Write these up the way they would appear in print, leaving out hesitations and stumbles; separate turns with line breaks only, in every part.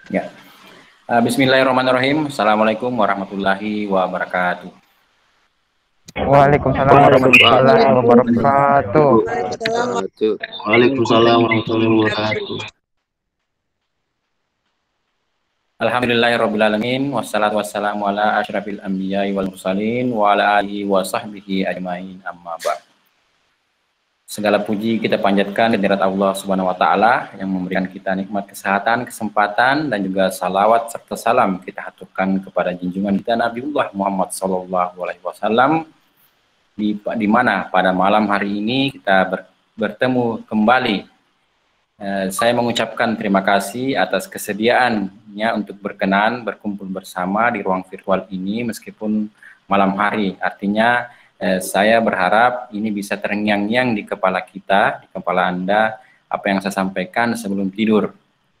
Ya. Bismillahirrahmanirrahim. Assalamualaikum warahmatullahi wabarakatuh.
Waalaikumsalam warahmatullahi wabarakatuh.
Waalaikumsalam warahmatullahi wabarakatuh.
Alhamdulillahirrabbilalamin. Wassalatu wassalamu ala asyrafil anbiya'i wal mursalin wa ala alihi wa sahbihi ajmain amma ba'd. Segala puji kita panjatkan kehadirat Allah Subhanahu wa taala yang memberikan kita nikmat kesehatan, kesempatan dan juga salawat serta salam kita haturkan kepada junjungan kita Nabiullah Muhammad sallallahu alaihi wasallam di mana pada malam hari ini kita bertemu kembali. Saya mengucapkan terima kasih atas kesediaannya untuk berkenan berkumpul bersama di ruang virtual ini meskipun malam hari. Artinya saya berharap ini bisa terngiang-ngiang di kepala kita, di kepala Anda, apa yang saya sampaikan sebelum tidur.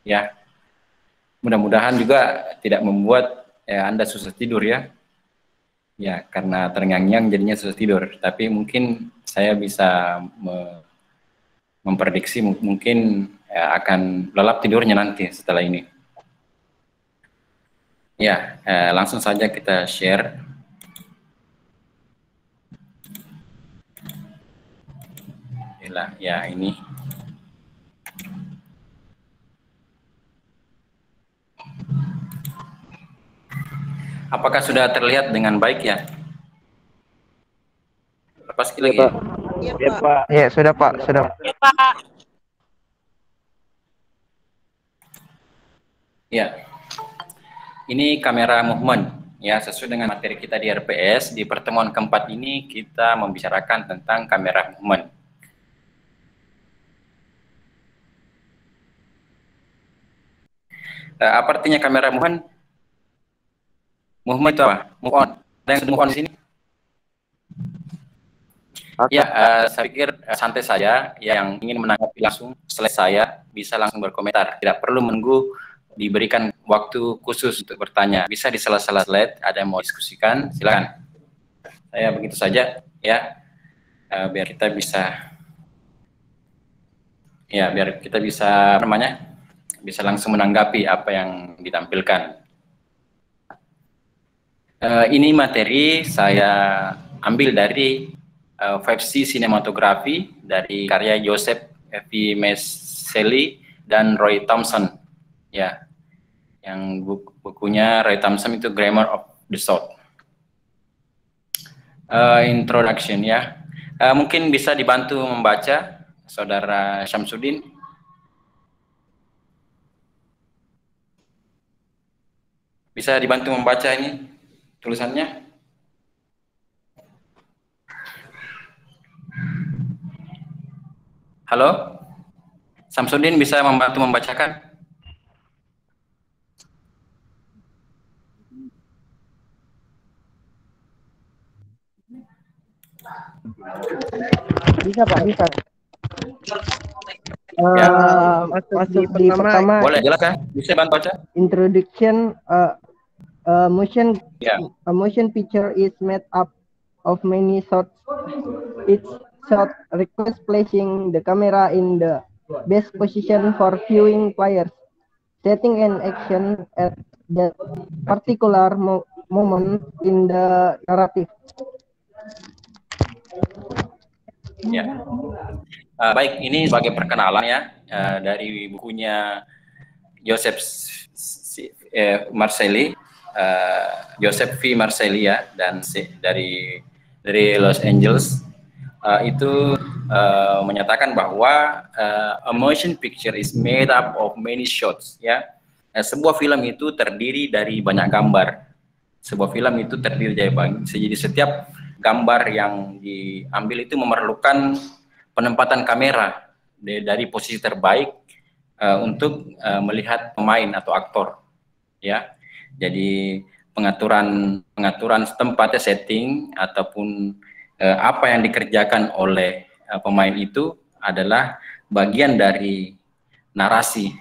Ya, mudah-mudahan juga tidak membuat Anda susah tidur ya. Ya, karena terngiang-ngiang jadinya susah tidur. Tapi mungkin saya bisa memprediksi mungkin akan lelap tidurnya nanti setelah ini. Ya, langsung saja kita share. Ya, ini. Apakah sudah terlihat dengan baik ya? Lepas lagi.
Ya, Pak. Ya, sudah, Pak. Sudah.
Ya, Pak.
Ya. Ini kamera movement. Ya, sesuai dengan materi kita di RPS, di pertemuan keempat ini kita membicarakan tentang kamera movement. Apa artinya kamera movement? Movement itu apa? Move on. Ada yang move on di sini? Ya, saya pikir santai saja. Yang ingin menanggapi langsung setelah saya bisa langsung berkomentar. Tidak perlu menunggu diberikan waktu khusus untuk bertanya. Bisa di sela-sela slide, ada yang mau diskusikan, silakan. Saya begitu saja, ya, biar kita bisa bisa langsung menanggapi apa yang ditampilkan. Ini materi saya ambil dari 5C sinematografi dari karya Joseph V. Marcelli dan Roy Thompson. Ya, yang bukunya Roy Thompson itu Grammar of the Shot. Introduction ya. Mungkin bisa dibantu membaca Saudara Syamsuddin. Bisa dibantu membaca ini tulisannya? Halo? Syamsuddin bisa membantu membacakan?
Bisa, Pak, bisa. Masuk di pertama.
Boleh, jelaskan. Bisa bantu baca?
Introduction. A motion picture is made up of many shots. Each shot requires placing the camera in the best position for viewing players, setting an action at that particular moment in the narrative.
Ya, baik, ini sebagai perkenalan ya dari bukunya Joseph Marcelli, Joseph V. Marcelli ya, dan dari Los Angeles itu menyatakan bahwa a motion picture is made up of many shots ya. Sebuah film itu terdiri dari banyak gambar. Sebuah film itu terdiri dari jadi setiap gambar yang diambil itu memerlukan penempatan kamera dari posisi terbaik untuk melihat pemain atau aktor ya. Jadi pengaturan tempatnya, setting ataupun apa yang dikerjakan oleh pemain itu adalah bagian dari narasi.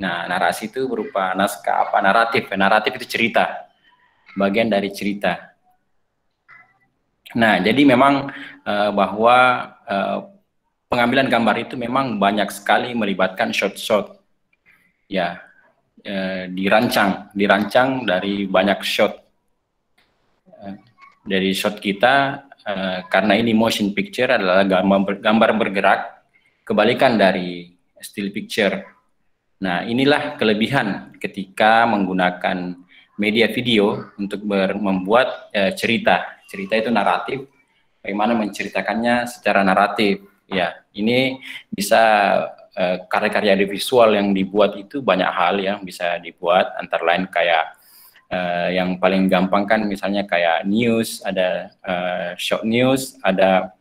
Nah, narasi itu berupa naskah naratif. Naratif itu cerita, bagian dari cerita. Nah, jadi memang bahwa pengambilan gambar itu memang banyak sekali melibatkan shot-shot. Ya, dirancang dari banyak shot. Dari shot kita, karena ini motion picture adalah gambar bergerak, kebalikan dari still picture. Nah, inilah kelebihan ketika menggunakan media video untuk membuat cerita. Cerita itu naratif, bagaimana menceritakannya secara naratif. Ya, ini bisa karya-karya visual yang dibuat itu banyak hal yang bisa dibuat, antara lain kayak yang paling gampang kan misalnya kayak news, ada short news, ada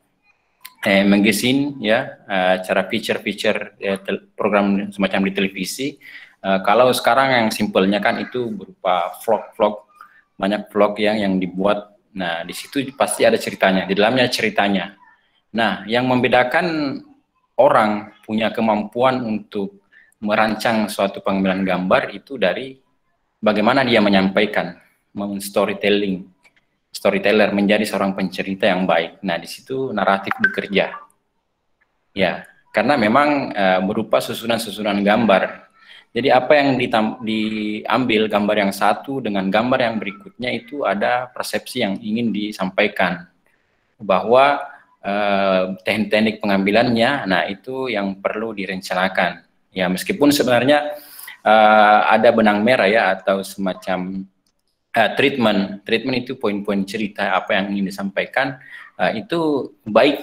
magazine, ya, cara feature program semacam di televisi. Kalau sekarang yang simpelnya kan itu berupa vlog, banyak vlog yang dibuat. Nah, di situ pasti ada ceritanya, di dalamnya ceritanya. Nah, yang membedakan orang punya kemampuan untuk merancang suatu pengambilan gambar itu dari bagaimana dia menyampaikan, storyteller menjadi seorang pencerita yang baik. Nah, di situ naratif bekerja. Ya, karena memang berupa susunan-susunan gambar. Jadi apa yang diambil gambar yang satu dengan gambar yang berikutnya itu ada persepsi yang ingin disampaikan. Bahwa teknik pengambilannya, nah itu yang perlu direncanakan. Ya, meskipun sebenarnya ada benang merah ya, atau semacam treatment itu poin-poin cerita apa yang ingin disampaikan, itu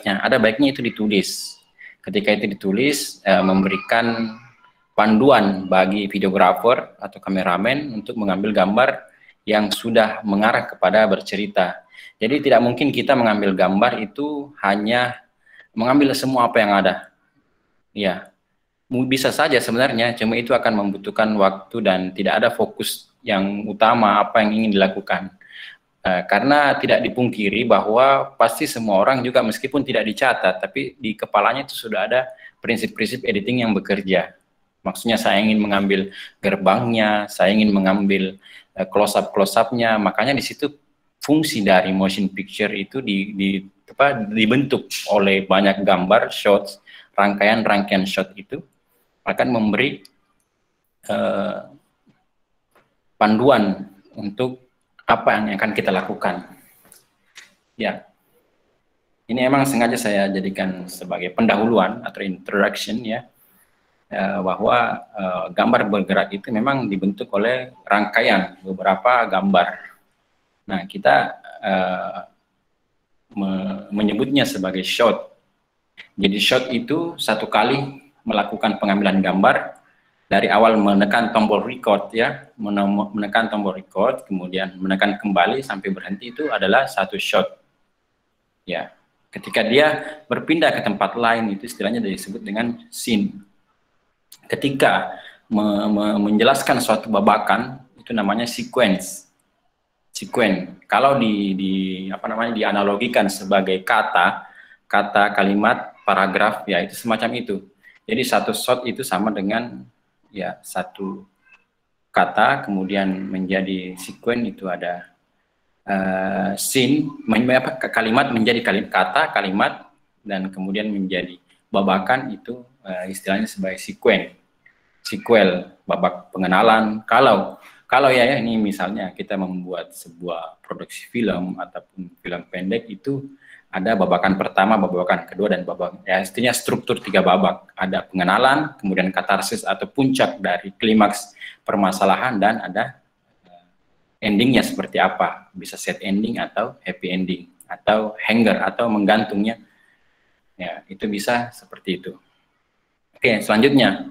ada baiknya itu ditulis. Ketika itu ditulis, memberikan panduan bagi videografer atau kameramen untuk mengambil gambar yang sudah mengarah kepada bercerita. Jadi tidak mungkin kita mengambil gambar itu hanya mengambil semua apa yang ada. Ya, bisa saja sebenarnya, cuma itu akan membutuhkan waktu dan tidak ada fokus yang utama apa yang ingin dilakukan. Karena tidak dipungkiri bahwa pasti semua orang juga meskipun tidak dicatat, tapi di kepalanya itu sudah ada prinsip-prinsip editing yang bekerja. Maksudnya saya ingin mengambil gerbangnya, saya ingin mengambil close-up-nya, makanya di situ fungsi dari motion picture itu dibentuk oleh banyak gambar, shots, rangkaian shot itu akan memberi panduan untuk apa yang akan kita lakukan. Ya, ini emang sengaja saya jadikan sebagai pendahuluan atau introduction ya, bahwa gambar bergerak itu memang dibentuk oleh rangkaian beberapa gambar. Nah, kita menyebutnya sebagai shot. Jadi shot itu satu kali melakukan pengambilan gambar, dari awal menekan tombol record ya, menekan tombol record, kemudian menekan kembali sampai berhenti, itu adalah satu shot. Ya, ketika dia berpindah ke tempat lain itu istilahnya disebut dengan scene. Ketika menjelaskan suatu babakan itu namanya sequence. Kalau dianalogikan sebagai kata, kalimat, paragraf, ya itu semacam itu. Jadi satu shot itu sama dengan ya satu kata, kemudian menjadi sequence itu ada scene, kalimat menjadi kata, kalimat, dan kemudian menjadi babakan, itu istilahnya sebagai sequel, babak pengenalan. Kalau ya ini misalnya kita membuat sebuah produksi film ataupun film pendek, itu ada babakan pertama, babakan kedua, dan babak, ya istilahnya struktur 3 babak. Ada pengenalan, kemudian katarsis atau puncak dari klimaks permasalahan, dan ada endingnya seperti apa. Bisa set ending atau happy ending, atau hanger atau menggantungnya. Ya, itu bisa seperti itu. Oke, selanjutnya.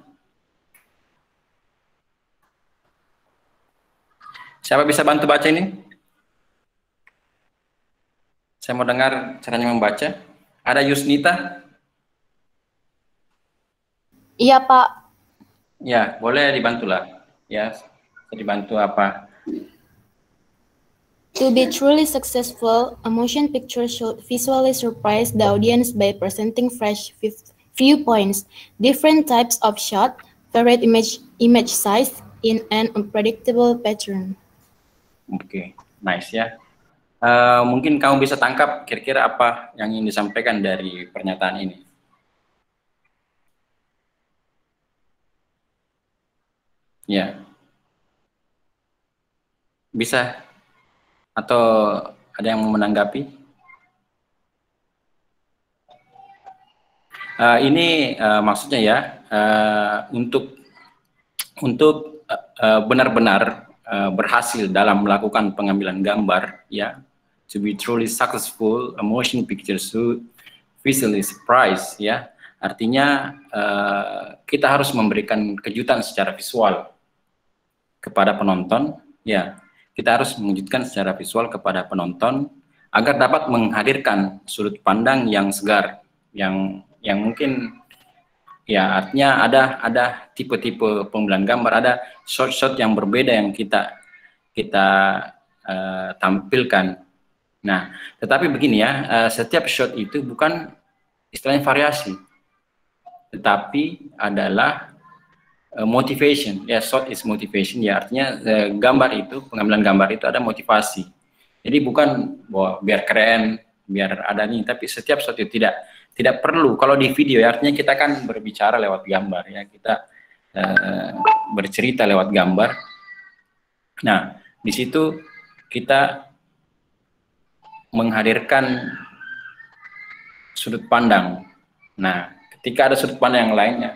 Siapa bisa bantu baca ini? Saya mau dengar caranya membaca. Ada Yusnita?
Iya, Pak.
Ya, boleh dibantulah. Ya, dibantu apa?
To be truly successful, a motion picture should visually surprise the audience by presenting fresh viewpoints, different types of shot, varied image size in an unpredictable pattern.
Oke, nice ya. Mungkin kamu bisa tangkap kira-kira apa yang ingin disampaikan dari pernyataan ini. Ya, bisa atau ada yang mau menanggapi? Ini maksudnya ya, untuk benar-benar berhasil dalam melakukan pengambilan gambar, ya, to be truly successful, a motion picture should visually surprise, ya, artinya kita harus memberikan kejutan secara visual kepada penonton, ya, kita harus mengejutkan secara visual kepada penonton agar dapat menghadirkan sudut pandang yang segar, yang mungkin, ya, artinya ada tipe-tipe pengambilan gambar, ada shot-shot yang berbeda yang kita tampilkan. Nah, tetapi begini ya, setiap shot itu bukan istilahnya variasi, tetapi adalah motivation. Ya, shot is motivation, ya, artinya gambar itu, pengambilan gambar itu ada motivasi. Jadi bukan bahwa biar keren, biar ada nih, tapi setiap shot itu tidak perlu. Kalau di video, ya, artinya kita kan berbicara lewat gambar, ya, kita bercerita lewat gambar. Nah, di situ kita menghadirkan sudut pandang. Nah, ketika ada sudut pandang yang lainnya,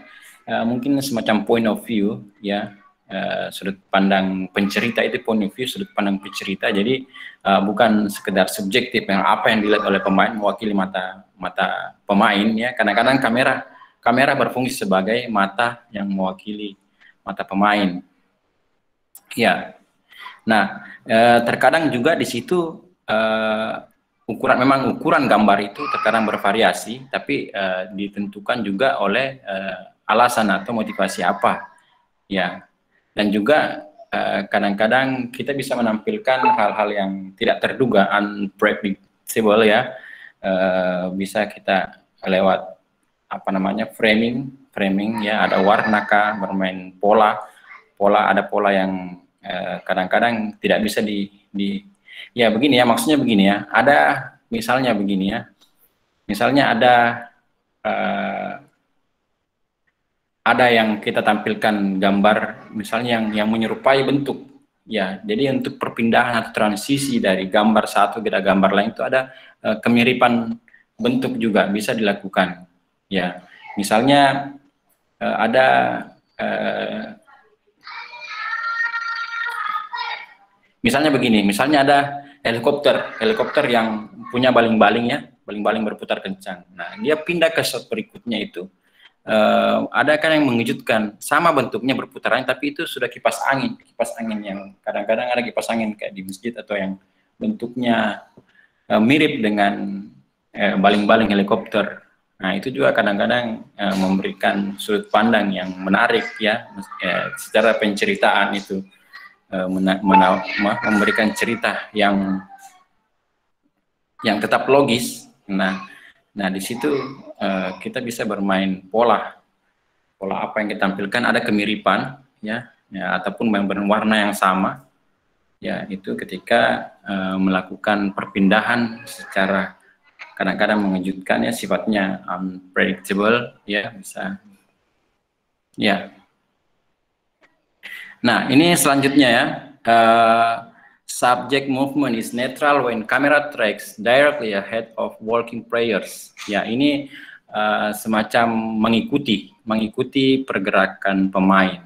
mungkin semacam point of view, ya, sudut pandang pencerita itu point of view, sudut pandang pencerita. Jadi bukan sekedar subjektif yang apa yang dilihat oleh pemain mewakili mata pemain, ya. Kadang-kadang kamera berfungsi sebagai mata yang mewakili mata pemain, ya. Nah, terkadang juga di situ ukuran gambar itu terkadang bervariasi, tapi ditentukan juga oleh alasan atau motivasi apa, ya. Dan juga kadang-kadang kita bisa menampilkan hal-hal yang tidak terduga, unpredictable, ya. Bisa kita lewat apa namanya framing, ya, ada warna kah, bermain pola, ada pola yang kadang-kadang tidak bisa ya, begini ya, maksudnya begini ya, ada misalnya begini ya, misalnya ada yang kita tampilkan gambar misalnya yang menyerupai bentuk, ya. Jadi untuk perpindahan atau transisi dari gambar satu ke gambar lain itu ada kemiripan bentuk juga bisa dilakukan, ya. Misalnya ada misalnya begini, misalnya ada helikopter yang punya baling-baling, ya, baling-baling berputar kencang. Nah, dia pindah ke shot berikutnya itu, ada kan yang mengejutkan, sama bentuknya berputaran, tapi itu sudah kipas angin yang kadang-kadang ada kipas angin kayak di masjid atau yang bentuknya mirip dengan baling-baling helikopter. Nah, itu juga kadang-kadang memberikan sudut pandang yang menarik, ya, secara penceritaan itu. Memberikan cerita yang tetap logis. Nah di situ kita bisa bermain pola apa yang kita tampilkan, ada kemiripan, ya, ataupun warna yang sama, ya, itu ketika melakukan perpindahan secara kadang-kadang mengejutkan, ya, sifatnya unpredictable, ya, bisa, ya. Nah, ini selanjutnya, ya. Subject movement is neutral when camera tracks directly ahead of walking players. Ya, ini semacam mengikuti pergerakan pemain.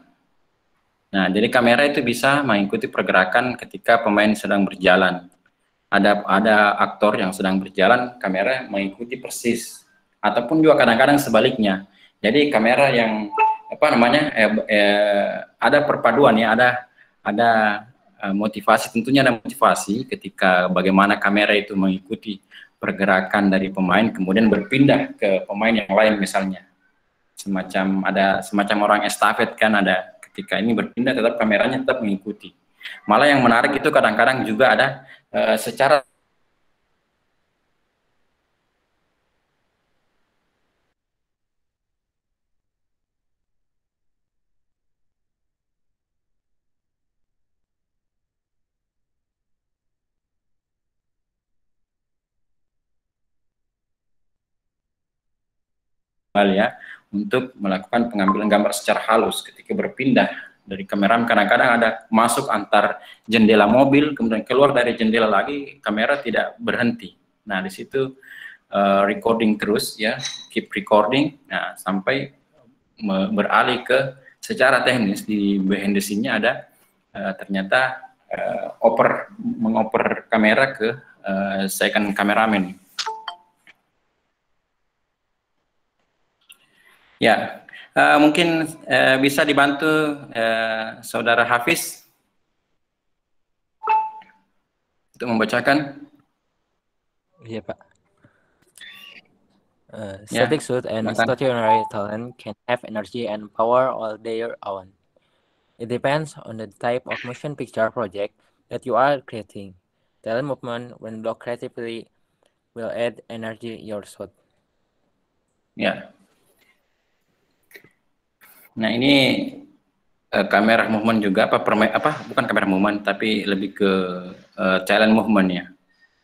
Nah, jadi kamera itu bisa mengikuti pergerakan ketika pemain sedang berjalan. Ada aktor yang sedang berjalan, kamera mengikuti persis. Ataupun juga kadang-kadang sebaliknya. Jadi kamera yang ada perpaduan, ya, ada motivasi, tentunya ada motivasi ketika bagaimana kamera itu mengikuti pergerakan dari pemain kemudian berpindah ke pemain yang lain, misalnya semacam orang estafet, kan, ada ketika ini berpindah tetap kameranya tetap mengikuti. Malah yang menarik itu kadang-kadang juga ada secara ya, untuk melakukan pengambilan gambar secara halus ketika berpindah dari kameramen. Kadang-kadang ada masuk antar jendela mobil, kemudian keluar dari jendela lagi, kamera tidak berhenti. Nah, di situ recording terus ya, keep recording, nah sampai beralih ke secara teknis di behind the scene-nya ada ternyata mengoper kamera ke second cameraman. Ya, mungkin bisa dibantu Saudara Hafiz untuk membacakan.
Iya, Pak. Static suit and stationary talent can have energy and power all their own. It depends on the type of motion picture project that you are creating. Talent movement, when blocked creatively, will add energy your suit.
Ya. Nah, ini kamera movement juga bukan kamera movement tapi lebih ke talent movement ya,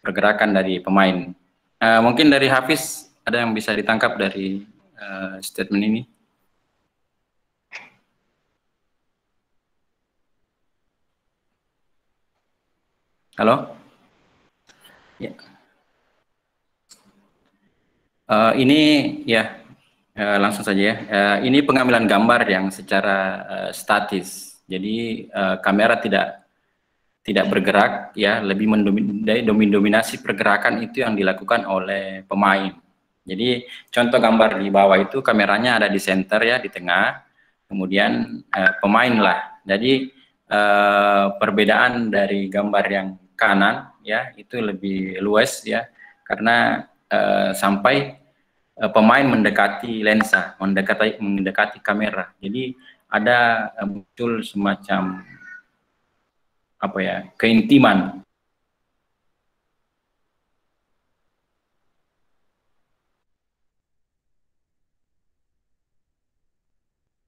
pergerakan dari pemain. Mungkin dari Hafiz ada yang bisa ditangkap dari statement ini? Halo? Ya. Ini ya langsung saja ya. Ini pengambilan gambar yang secara statis. Jadi kamera tidak bergerak ya, lebih mendominasi pergerakan itu yang dilakukan oleh pemain. Jadi contoh gambar di bawah itu kameranya ada di center ya, di tengah, kemudian pemain lah. Jadi perbedaan dari gambar yang kanan ya itu lebih luas ya, karena sampai pemain mendekati lensa, mendekati kamera. Jadi ada muncul semacam keintiman.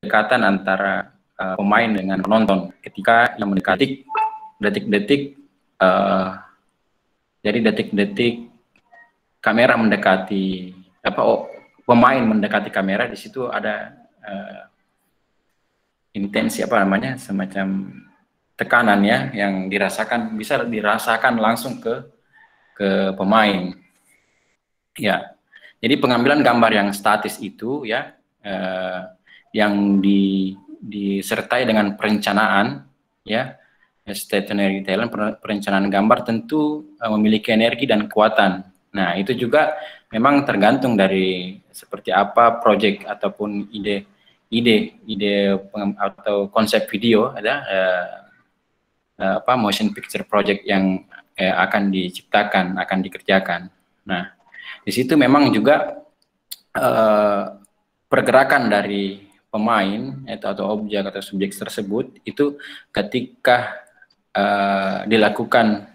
Kedekatan antara pemain dengan penonton ketika yang mendekati detik-detik, jadi detik-detik kamera mendekati pemain mendekati kamera, di situ ada intensi semacam tekanan ya yang bisa dirasakan langsung ke pemain. Ya, jadi pengambilan gambar yang statis itu ya yang disertai dengan perencanaan ya, stationary talent, perencanaan gambar tentu memiliki energi dan kekuatan. Nah, itu juga memang tergantung dari seperti apa proyek ataupun ide atau konsep video, ada motion picture project yang akan diciptakan, akan dikerjakan. Nah, di situ memang juga pergerakan dari pemain atau objek atau subjek tersebut itu ketika dilakukan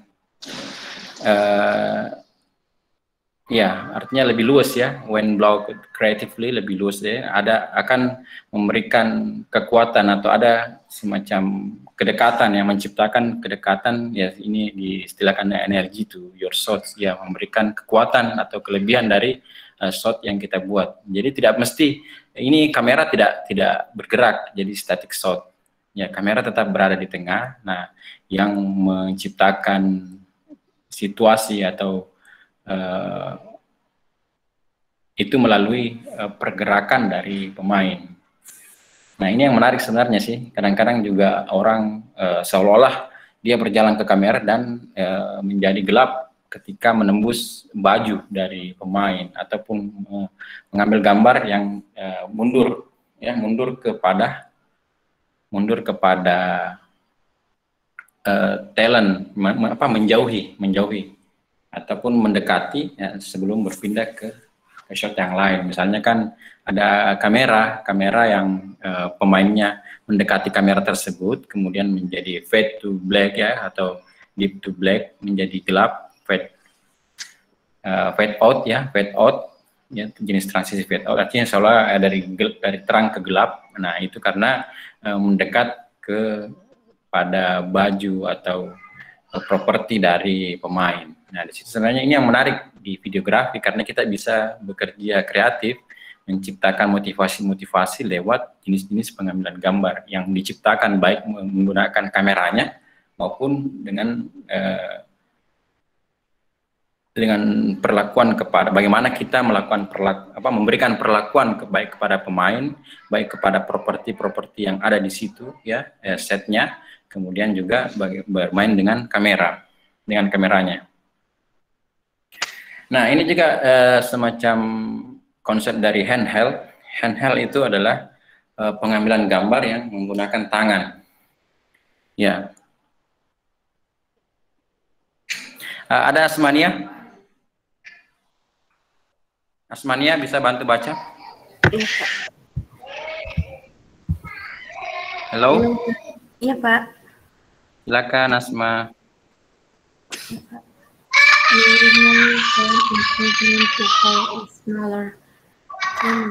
ya artinya lebih luas ya, when blocked creatively lebih luas ya, akan memberikan kekuatan atau ada semacam kedekatan yang menciptakan kedekatan ya, ini diistilahkan energy to your shots ya, memberikan kekuatan atau kelebihan dari shot yang kita buat. Jadi tidak mesti ini kamera tidak bergerak jadi static shot ya, kamera tetap berada di tengah. Nah, yang menciptakan situasi atau itu melalui pergerakan dari pemain. Nah, ini yang menarik sebenarnya sih. Kadang-kadang juga orang seolah-olah dia berjalan ke kamera dan menjadi gelap ketika menembus baju dari pemain ataupun mengambil gambar yang mundur kepada talent, menjauhi ataupun mendekati ya, sebelum berpindah ke shot yang lain. Misalnya kan ada kamera yang pemainnya mendekati kamera tersebut, kemudian menjadi fade to black ya, atau deep to black, menjadi gelap, fade out ya, jenis transisi fade out, artinya seolah dari terang ke gelap. Nah, itu karena mendekat pada baju atau properti dari pemain. Nah, di situ sebenarnya ini yang menarik di videografi, karena kita bisa bekerja kreatif menciptakan motivasi-motivasi lewat jenis-jenis pengambilan gambar yang diciptakan baik menggunakan kameranya maupun dengan perlakuan kepada bagaimana kita melakukan memberikan perlakuan baik kepada pemain, baik kepada properti-properti yang ada di situ ya, setnya, kemudian juga bermain dengan kameranya. Nah, ini juga semacam konsep dari handheld. Handheld itu adalah pengambilan gambar yang menggunakan tangan. Ya. Ada Asmania? Asmania bisa bantu baca?
Iya, Pak.
Halo?
Iya, Pak.
Silakan Asma.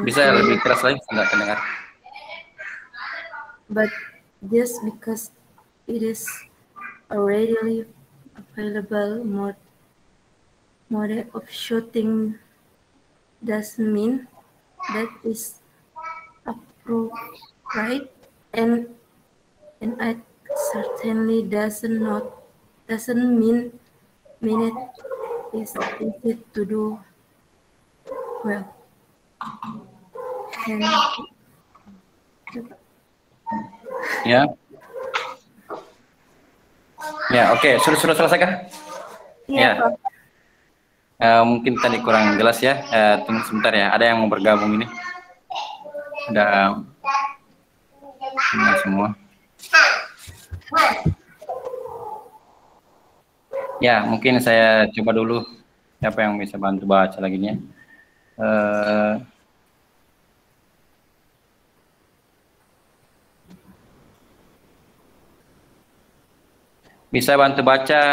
Bisa lebih keras lagi, nggak kedengar.
But just because it is a readily available mode of shooting doesn't mean that is appropriate, and it certainly doesn't mean it is easy to do well. And
ya, oke. Sudah selesai kah?
ya, Pak.
Mungkin tadi kurang jelas ya. Tunggu sebentar ya. Ada yang mau bergabung ini? Ada semua. Ya, mungkin saya coba dulu siapa yang bisa bantu baca lagi nih. Bisa bantu baca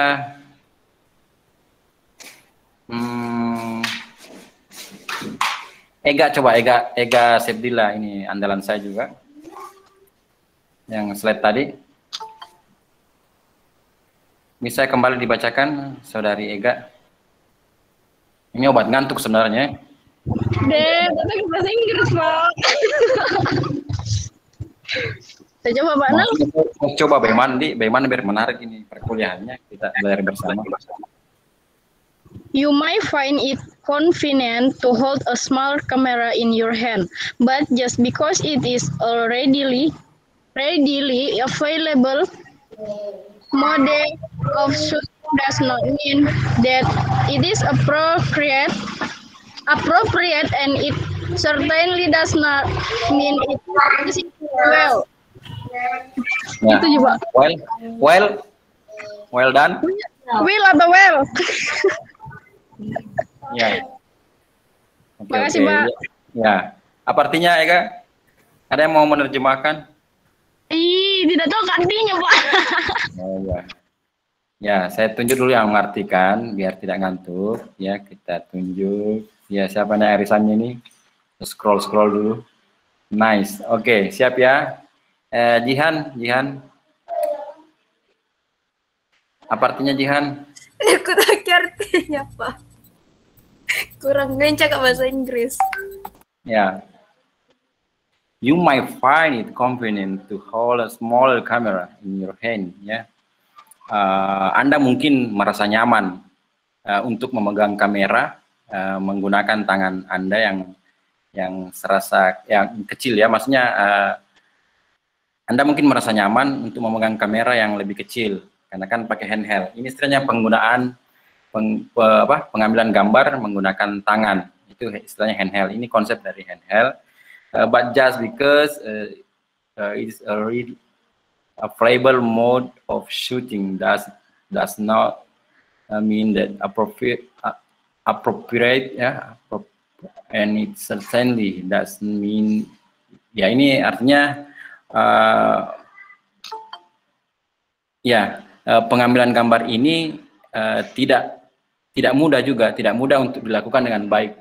Ega Sepdila, ini andalan saya juga. Yang slide tadi. Bisa kembali dibacakan, Saudari Ega? Ini obat ngantuk sebenarnya.
Tapi bahasa Inggris, Pak. Saya coba, Pak Nal.
Coba bagaimana biar menarik ini perkuliahannya, kita belajar bersama.
You might find it convenient to hold a small camera in your hand, but just because it is a readily available mode of shooting does not mean that it is appropriate, and it certainly does not mean it is well.
Ya.
Itu juga.
Well done.
Will atau well?
Ya.
Makasih, Pak.
Ya. Apa artinya, Ega? Ada yang mau menerjemahkan?
Tidak tahu artinya, Pak.
Oh, ya. Ya, saya tunjuk dulu yang mengartikan biar tidak ngantuk. Ya, kita tunjuk. Ya, siapa nih arisannya ini? Scroll dulu. Nice. Oke, siap ya. Jihan. Apa artinya Jihan?
Aku tak artinya, Pak. Kurang gencak bahasa Inggris.
Ya. You might find it convenient to hold a small camera in your hand. Ya. Anda mungkin merasa nyaman untuk memegang kamera menggunakan tangan Anda yang serasa yang kecil ya. Maksudnya Anda mungkin merasa nyaman untuk memegang kamera yang lebih kecil karena kan pakai handheld. Ini istilahnya penggunaan pengambilan gambar menggunakan tangan, itu istilahnya handheld. Ini konsep dari handheld. But just because it is a really available mode of shooting does not mean that appropriate ya, and it certainly doesn't mean ya, ini artinya pengambilan gambar ini tidak mudah untuk dilakukan dengan baik.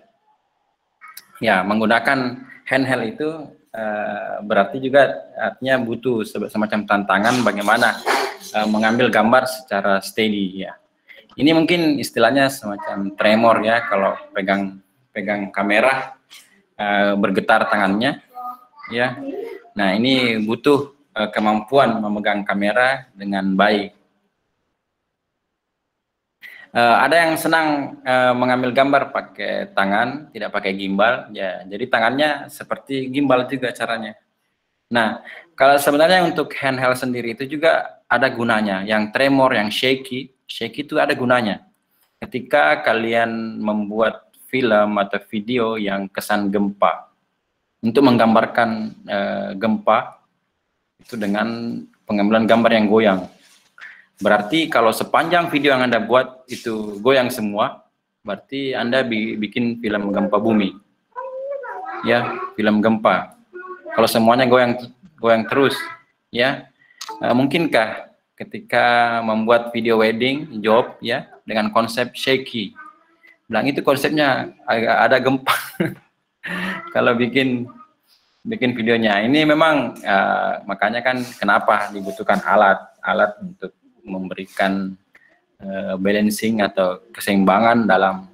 Ya, menggunakan handheld itu berarti juga artinya butuh semacam tantangan bagaimana mengambil gambar secara steady ya. Ini mungkin istilahnya semacam tremor ya, kalau pegang kamera bergetar tangannya, ya. Nah, ini butuh kemampuan memegang kamera dengan baik. Ada yang senang mengambil gambar pakai tangan, tidak pakai gimbal, ya. Jadi tangannya seperti gimbal juga caranya. Nah, kalau sebenarnya untuk handheld sendiri itu juga ada gunanya. Yang tremor, yang shaky itu ada gunanya. Ketika kalian membuat film atau video yang kesan gempa, untuk menggambarkan gempa itu dengan pengambilan gambar yang goyang. Berarti kalau sepanjang video yang Anda buat itu goyang semua, berarti Anda bikin film gempa bumi. Ya, film gempa. Kalau semuanya goyang terus, ya, mungkinkah ketika membuat video wedding job, ya, dengan konsep shaky, bilang itu konsepnya ada gempa. Kalau bikin videonya ini memang makanya kan kenapa dibutuhkan alat untuk memberikan balancing atau keseimbangan dalam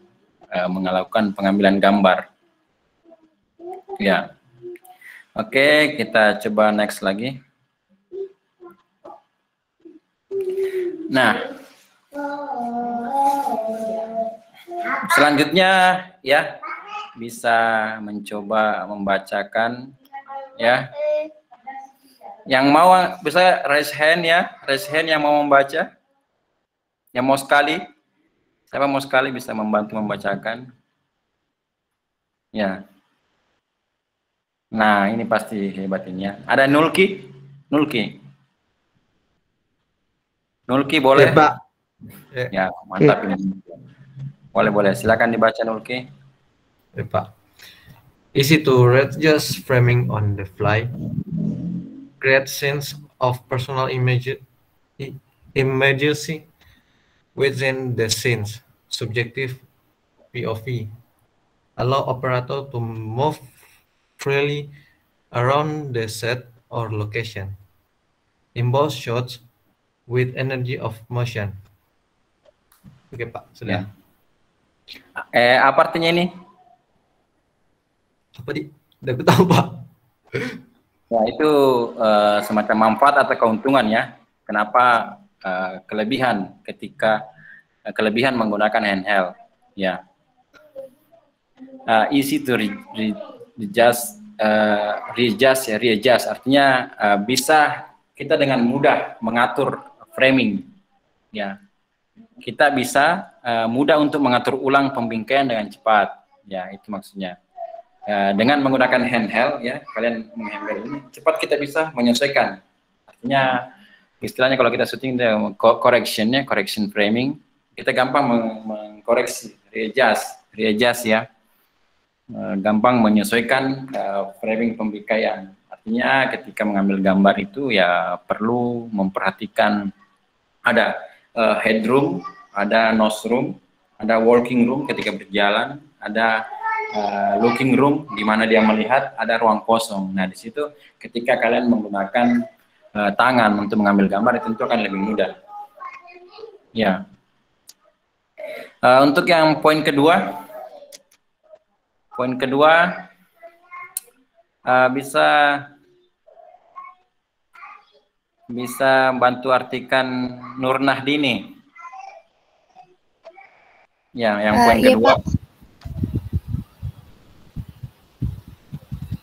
melakukan pengambilan gambar. Ya. Oke, kita coba next lagi. Nah, selanjutnya ya bisa mencoba membacakan, ya. Yang mau bisa raise hand, ya, raise hand yang mau membaca, yang mau sekali, siapa mau sekali bisa membantu membacakan, ya. Nah, ini pasti hebat ini, ya. Ada Nulki boleh?
Ya, Pak.
Ya, mantap ini. Boleh, silakan dibaca Nulki.
Ya, Pak. Easy to read, just framing on the fly. Create sense of personal immediacy within the scenes. Subjective POV. Allow operator to move freely around the set or location. Emboss shots with energy of motion. Oke, Pak, sudah.
Ya. Apa artinya ini?
Apa di? Udah aku tahu, Pak.
Ya, itu semacam manfaat atau keuntungan, ya. Kenapa kelebihan menggunakan handheld, ya. Easy to readjust artinya bisa kita dengan mudah mengatur framing, ya. Kita bisa mudah untuk mengatur ulang pembingkaian dengan cepat, ya, itu maksudnya. Dengan menggunakan handheld, ya, kalian menghandle ini cepat kita bisa menyesuaikan. Artinya istilahnya kalau kita syuting correction framing, kita gampang mengkoreksi, readjust, ya. Gampang menyesuaikan framing pembingkaian. Artinya ketika mengambil gambar itu ya perlu memperhatikan ada headroom, ada nose room, ada working room ketika berjalan, ada looking room di mana dia melihat, ada ruang kosong. Nah, di situ ketika kalian menggunakan tangan untuk mengambil gambar itu tentu akan lebih mudah. Ya. Untuk yang poin kedua bisa bantu artikan Nur Nahdini. Ya, yang poin kedua.
Pak.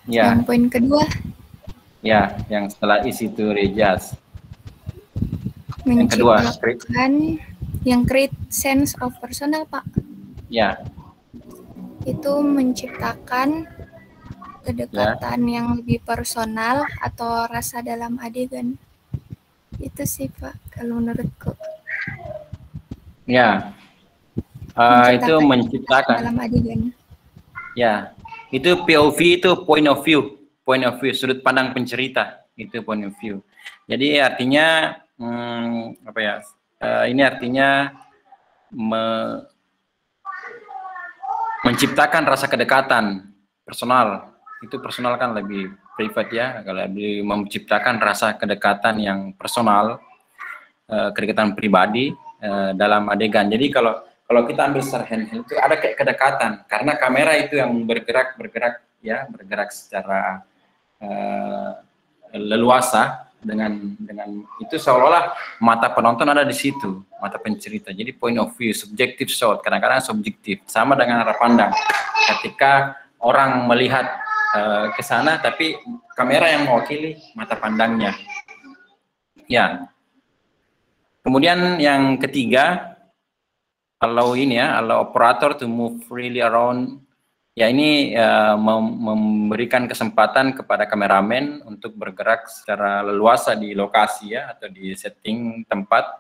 Ya.
Yang poin kedua.
Ya, yang setelah easy to readjust. Yang kedua,
yang create sense of personal, Pak.
Ya.
Itu menciptakan kedekatan yang lebih personal atau rasa dalam adegan. Itu sih, Pak, kalau menurutku.
Ya. Itu menciptakan
dalam adegan.
Ya. Itu POV, itu point of view, sudut pandang pencerita, itu point of view. Jadi artinya apa ya? Ini artinya menciptakan rasa kedekatan personal. Itu personal kan lebih private, ya, kalau lebih menciptakan rasa kedekatan yang personal, kedekatan pribadi dalam adegan. Jadi kalau kalau kita ambil secara handheld itu ada kayak kedekatan karena kamera itu yang bergerak secara leluasa dengan itu seolah-olah mata penonton ada di situ, mata pencerita. Jadi point of view, subjective shot, kadang-kadang subjektif, sama dengan arah pandang. Ketika orang melihat ke sana, tapi kamera yang mewakili mata pandangnya. Ya. Kemudian yang ketiga, allow operator to move freely around. Ya, ini memberikan kesempatan kepada kameramen untuk bergerak secara leluasa di lokasi ya, atau di setting tempat.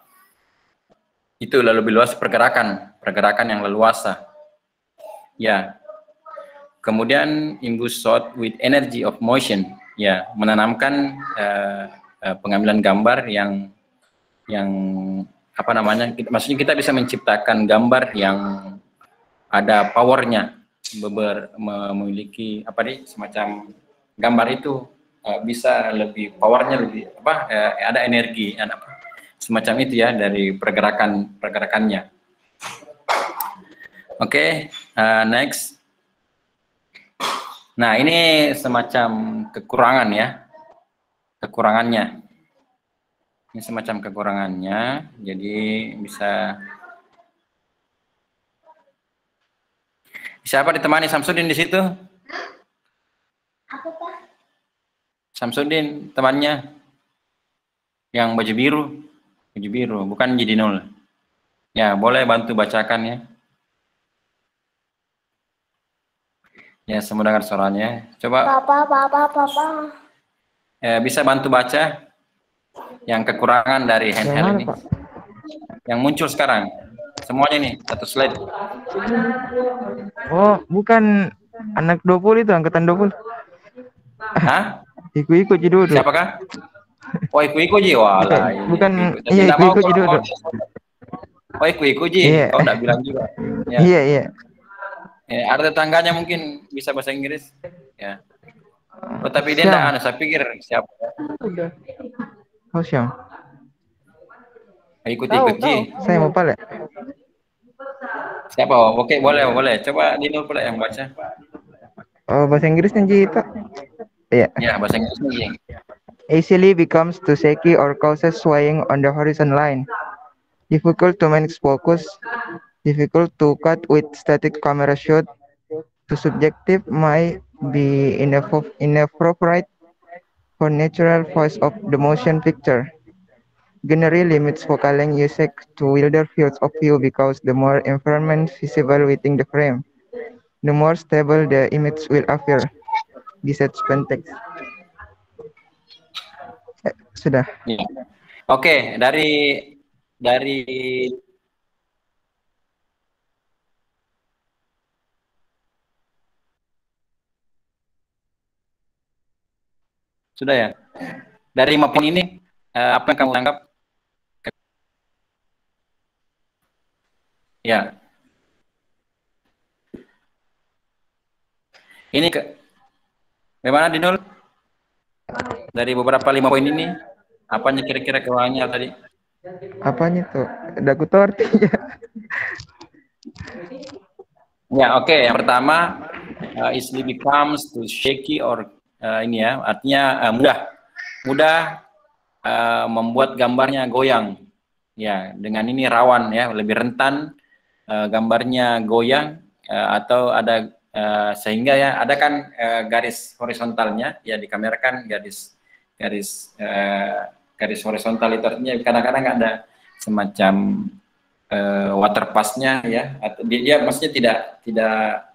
Itu lebih luas pergerakan yang leluasa. Ya. Kemudian imbue shot with energy of motion. Ya, menanamkan pengambilan gambar yang apa namanya? Maksudnya kita bisa menciptakan gambar yang ada powernya. Memiliki semacam gambar itu bisa lebih powernya lebih ada energi semacam itu ya dari pergerakannya. Oke, next. Nah, ini semacam kekurangannya. Ini semacam kekurangannya, jadi siapa ditemani Samsudin di situ? Samsudin temannya yang baju biru, bukan Jidinul. Ya, boleh bantu bacakan ya. Ya, semua dengar suaranya. Coba. Papa. Bisa bantu baca yang kekurangan dari handheld ini. Yang muncul sekarang. Semuanya nih, satu slide.
Oh, bukan anak 20 itu, angkatan 20.
Hah?
Iku Jidodo.
Siapakah? Oh, Iku Ji. Walah.
Bukan, iya Iku Jidodo.
Oh, Iku Ji.
Iya.
Kau enggak bilang juga. Ya.
Iya.
Ada tetangganya mungkin bisa bahasa Inggris. Ya. Oh, tapi dia enggak saya pikir siapa.
Oh, Syam.
Ikut Ji.
Saya mau pala.
Siapa? Oke, boleh. Coba Dinul pula yang baca.
Oh, bahasa Inggrisnya Ji itu. Iya.
Ya, bahasa Inggrisnya Ji.
Easily becomes too shaky or causes swaying on the horizon line. Difficult to manage focus. Difficult to cut with static camera shot. Too subjective might be inappropriate for natural voice of the motion picture. Generally limits focal length usage to wider fields of view because the more environment visible within the frame, the more stable the image will appear. Besides context. Sudah.
Ya. Oke, dari sudah ya. Dari 5 poin ini apa yang kamu tangkap? Ya. Ini bagaimana Dinul? Dari beberapa 5 poin ini, apanya kira-kira kekurangannya tadi?
Apanya tuh? Daku tahu artinya.
Ya, oke. Yang pertama, easily becomes too shaky or ini ya, artinya mudah membuat gambarnya goyang. Ya, dengan ini rawan ya, lebih rentan gambarnya goyang atau ada sehingga ya ada kan garis horizontalnya ya di kamera kan garis horizontal itu artinya kadang-kadang ada semacam waterpassnya ya atau dia maksudnya tidak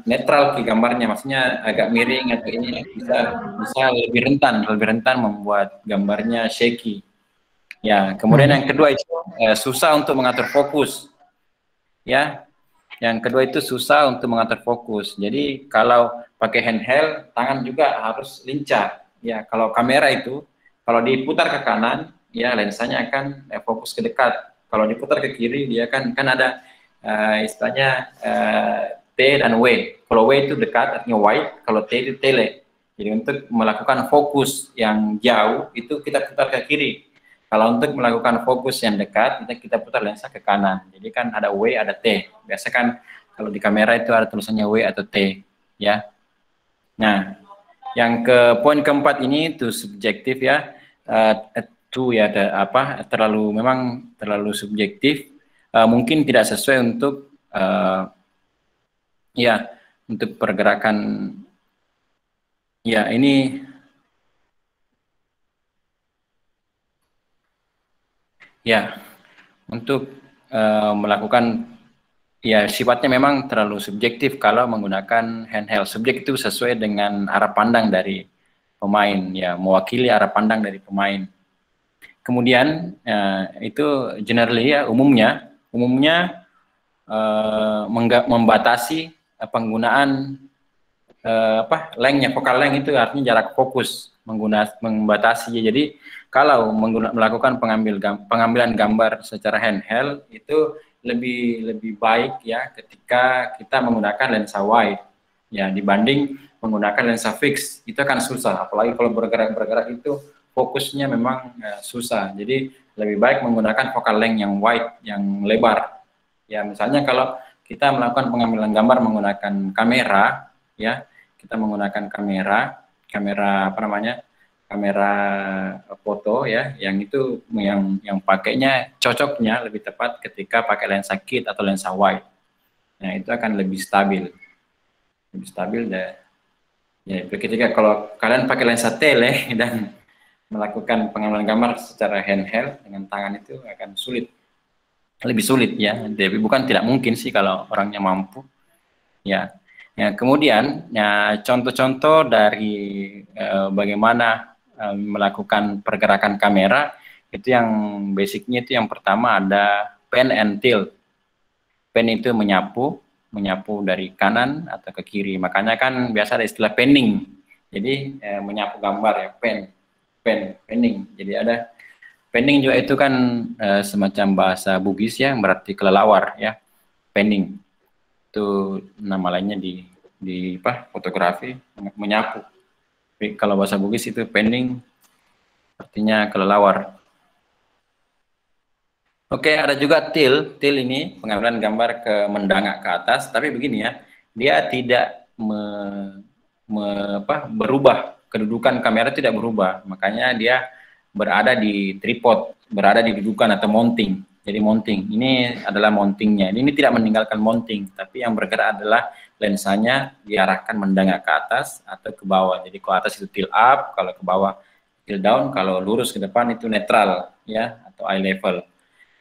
netral ke gambarnya, maksudnya agak miring atau ini bisa lebih rentan membuat gambarnya shaky. Ya, kemudian yang kedua itu susah untuk mengatur fokus. Ya. Yang kedua itu susah untuk mengatur fokus. Jadi kalau pakai handheld, tangan juga harus lincah. Ya, kalau kamera itu kalau diputar ke kanan, ya lensanya akan fokus ke dekat. Kalau diputar ke kiri, dia kan ada istilahnya T dan W. Kalau W itu dekat, artinya wide. Kalau T itu tele. Jadi untuk melakukan fokus yang jauh, itu kita putar ke kiri. Kalau untuk melakukan fokus yang dekat, kita putar lensa ke kanan. Jadi kan ada W, ada T. Biasa kan kalau di kamera itu ada tulisannya W atau T, ya. Nah, yang ke poin keempat ini itu subjektif ya. Itu ya memang terlalu subjektif. Mungkin tidak sesuai untuk ya untuk pergerakan. Ya, ini ya untuk melakukan ya sifatnya memang terlalu subjektif kalau menggunakan handheld. Subjek itu sesuai dengan arah pandang dari pemain, ya mewakili arah pandang dari pemain. Kemudian itu generally ya umumnya membatasi penggunaan lengthnya, focal length itu artinya jarak fokus, membatasi. Jadi kalau melakukan pengambilan gambar secara handheld itu lebih baik ya ketika kita menggunakan lensa wide ya dibanding menggunakan lensa fix. Itu akan susah, apalagi kalau bergerak itu fokusnya memang susah. Jadi lebih baik menggunakan focal length yang wide, yang lebar. Ya misalnya kalau kita melakukan pengambilan gambar menggunakan kamera, ya kita menggunakan kamera foto ya, yang itu yang pakainya cocoknya lebih tepat ketika pakai lensa kit atau lensa wide. Nah itu akan lebih stabil deh. Ya ketika kalau kalian pakai lensa tele dan melakukan pengambilan gambar secara handheld dengan tangan itu akan lebih sulit ya. Tapi bukan tidak mungkin sih kalau orangnya mampu. Ya. Ya, kemudian ya contoh-contoh dari bagaimana melakukan pergerakan kamera itu yang basicnya itu yang pertama ada pan and tilt. Pan itu menyapu dari kanan atau ke kiri. Makanya kan biasa ada istilah panning. Jadi menyapu gambar ya panning. Jadi ada panning juga itu kan semacam bahasa Bugis ya, berarti kelelawar ya. Panning itu nama lainnya di fotografi menyapu. Tapi kalau bahasa Bugis itu panning artinya kelelawar. Oke, ada juga tilt ini pengambilan gambar ke mendangak ke atas, tapi begini ya, dia tidak berubah, kedudukan kamera tidak berubah, makanya dia berada di tripod, berada di dudukan atau mounting. Jadi mounting, ini adalah mountingnya. Ini tidak meninggalkan mounting, tapi yang bergerak adalah lensanya diarahkan mendangak ke atas atau ke bawah. Jadi kalau atas itu tilt up, kalau ke bawah tilt down, kalau lurus ke depan itu netral ya atau eye level.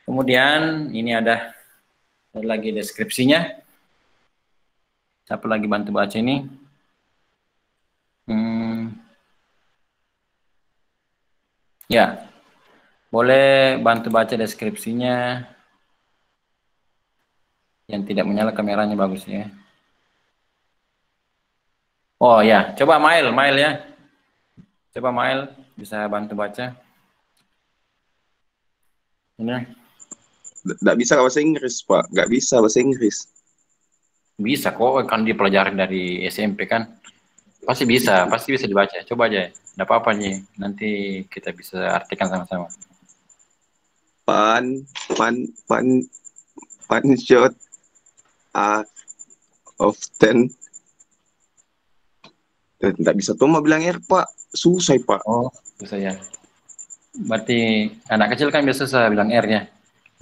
Kemudian ini ada lagi deskripsinya. Siapa lagi bantu baca ini? Ya. Boleh bantu baca deskripsinya. Yang tidak menyala kameranya bagus ya. Oh ya, coba Mail ya. Coba Mail bisa bantu baca. Ini.
Nggak bisa bahasa Inggris, Pak. Nggak bisa bahasa Inggris.
Bisa kok, kan dipelajari dari SMP kan. Pasti bisa dibaca. Coba aja. Nggak apa-apa nih. Nanti kita bisa artikan sama-sama.
Pan shot are often tidak bisa tuh mau bilang Pak, susah Pak.
Oh susah ya, berarti anak kecil kan biasa susah bilang R ya,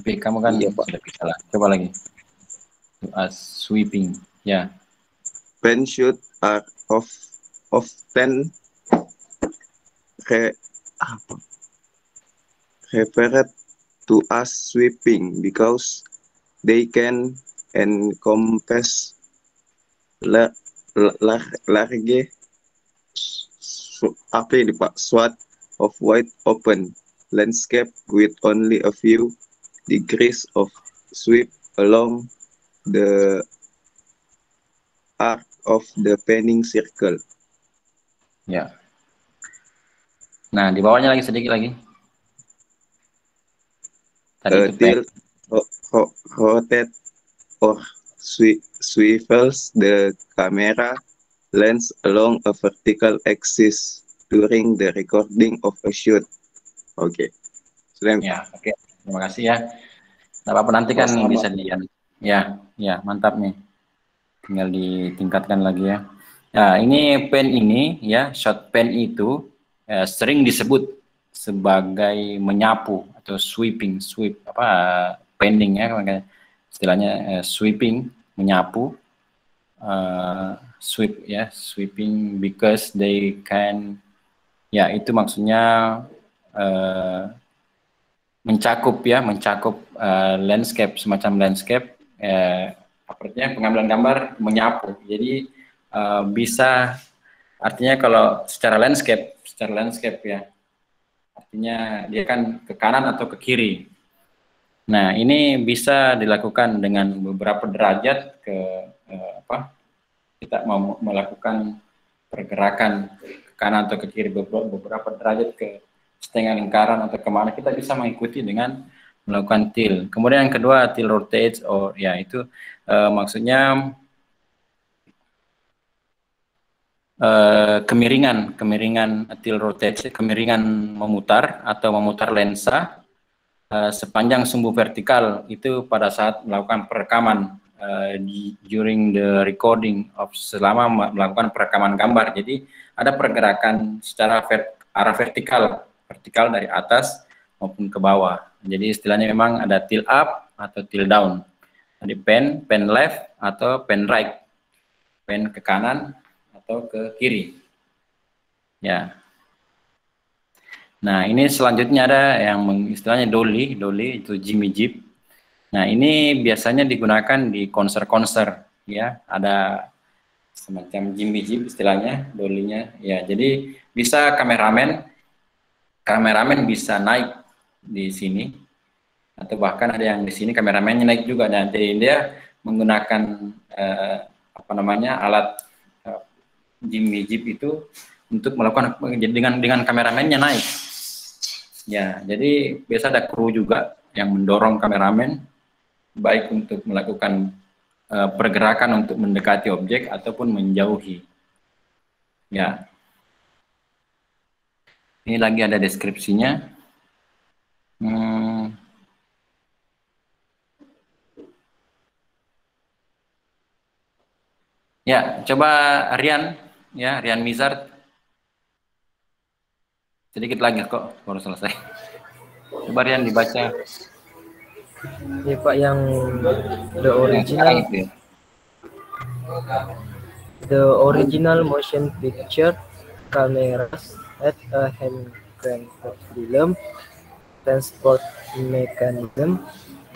tapi kamu kan
iya, Pak.
Sudah bisa lah. Coba lagi sweeping ya.
Pan shot are often referred to as sweeping because they can encompass large swath of wide open landscape with only a few degrees of sweep along the arc of the panning circle.
Ya. Nah, di bawahnya lagi sedikit lagi.
Tilt, rotate or swivels the camera lens along a vertical axis during the recording of a shoot. Okay. Sudah.
Ya, oke. Terima kasih ya. Tidak apa-apa, nanti kan
Sama-sama.
bisa ya, mantap nih. Tinggal ditingkatkan lagi ya. Nah, ini pen ini ya, short pen itu sering disebut sebagai menyapu atau sweep pending ya, istilahnya sweeping, menyapu, sweeping because they can, ya itu maksudnya mencakup landscape, semacam landscape, artinya pengambilan gambar menyapu. Jadi bisa, artinya kalau secara landscape ya, artinya dia kan ke kanan atau ke kiri. Nah, ini bisa dilakukan dengan beberapa derajat kita mau melakukan pergerakan ke kanan atau ke kiri, beberapa derajat ke setengah lingkaran atau kemana, kita bisa mengikuti dengan melakukan tilt. Kemudian yang kedua, tilt rotate, itu maksudnya kemiringan tilt rotate, kemiringan memutar atau memutar lensa sepanjang sumbu vertikal itu pada saat melakukan perekaman, during the recording selama melakukan perekaman gambar. Jadi ada pergerakan secara arah vertikal dari atas maupun ke bawah. Jadi istilahnya memang ada tilt up atau tilt down. Ada pen left atau pen right, pen ke kanan atau ke kiri. Ya. Nah, ini selanjutnya ada yang istilahnya dolly itu Jimmy Jeep. Nah, ini biasanya digunakan di konser-konser ya, ada semacam Jimmy Jeep istilahnya, dolly-nya ya. Jadi bisa kameramen bisa naik di sini, atau bahkan ada yang di sini kameramennya naik juga. Dan jadi dia menggunakan alat Jimmy Jeep itu untuk melakukan dengan kameramennya naik. Ya, jadi biasa ada kru juga yang mendorong kameramen baik untuk melakukan pergerakan untuk mendekati objek ataupun menjauhi. Ya. Ini lagi ada deskripsinya. Ya, coba Rian Mizard. Sedikit lagi kok, baru selesai. Coba Rian dibaca.
Ini Pak yang the original motion picture cameras had a hand crank film transport mechanism,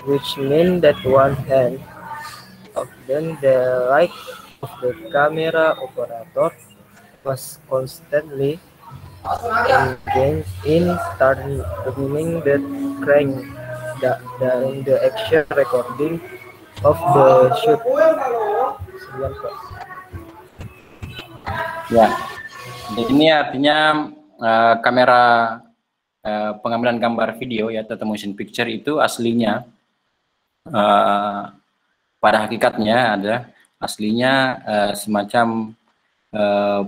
which means that one hand, often the right of the camera operator, was constantly engaged in turning the crank during the action recording of the shoot.
Ya, jadi ini artinya kamera pengambilan gambar video ya atau motion picture itu aslinya pada hakikatnya ada semacam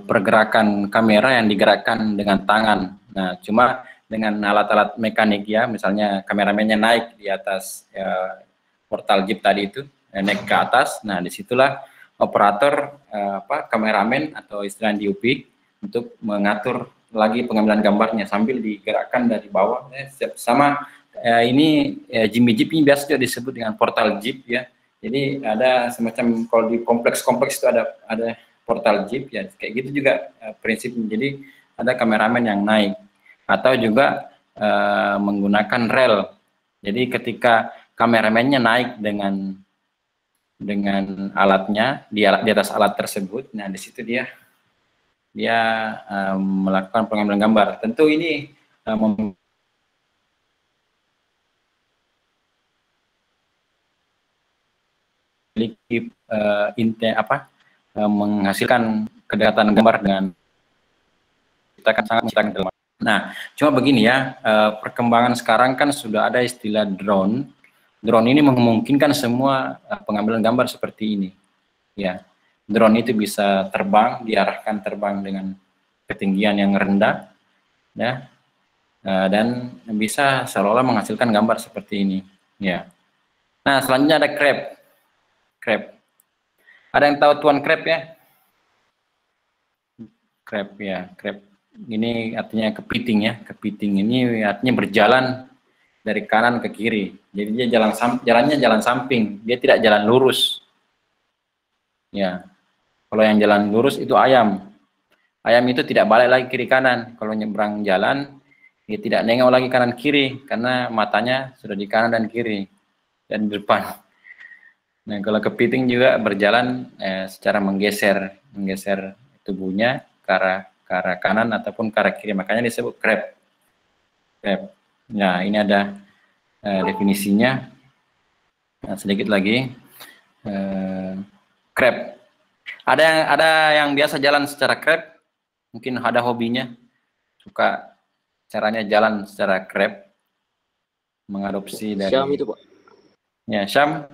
pergerakan kamera yang digerakkan dengan tangan. Nah, cuma dengan alat-alat mekanik ya, misalnya kameramennya naik di atas portal jeep tadi itu, naik ke atas. Nah, disitulah operator kameramen atau istilah DOP untuk mengatur lagi pengambilan gambarnya sambil digerakkan dari bawah. Sama ini Jimmy Jeep ini biasa juga disebut dengan portal jeep ya. Jadi ada semacam, kalau di kompleks itu ada portal jeep ya, kayak gitu juga prinsipnya. Jadi ada kameramen yang naik atau juga menggunakan rel. Jadi ketika kameramennya naik dengan alatnya di atas alat tersebut, nah di situ dia melakukan pengambilan gambar. Tentu ini memiliki menghasilkan kedekatan gambar dengan kita kan sangat menciptakan dalam. Nah, cuma begini ya, perkembangan sekarang kan sudah ada istilah drone. Drone ini memungkinkan semua pengambilan gambar seperti ini. Ya, drone itu bisa terbang, diarahkan terbang dengan ketinggian yang rendah, ya, dan bisa seolah-olah menghasilkan gambar seperti ini. Ya. Nah, selanjutnya ada crab. Crab. Ada yang tahu Tuan crab ya? Crab ya, crab. Ini artinya kepiting ya. Kepiting ini artinya berjalan dari kanan ke kiri. Jadi dia jalannya jalan samping, dia tidak jalan lurus. Ya. Kalau yang jalan lurus itu ayam. Ayam itu tidak balik lagi kiri kanan. Kalau nyebrang jalan, dia tidak nengok lagi kanan kiri karena matanya sudah di kanan dan kiri dan di depan. Nah, kalau kepiting juga berjalan secara menggeser tubuhnya ke arah kanan ataupun ke arah kiri, makanya disebut crab. Crab. Nah, ini ada definisinya. Nah, sedikit lagi. Crab. Ada yang biasa jalan secara crab, mungkin ada hobinya, suka caranya jalan secara crab, mengadopsi dari
Syam itu, Pak.
Ya, Syam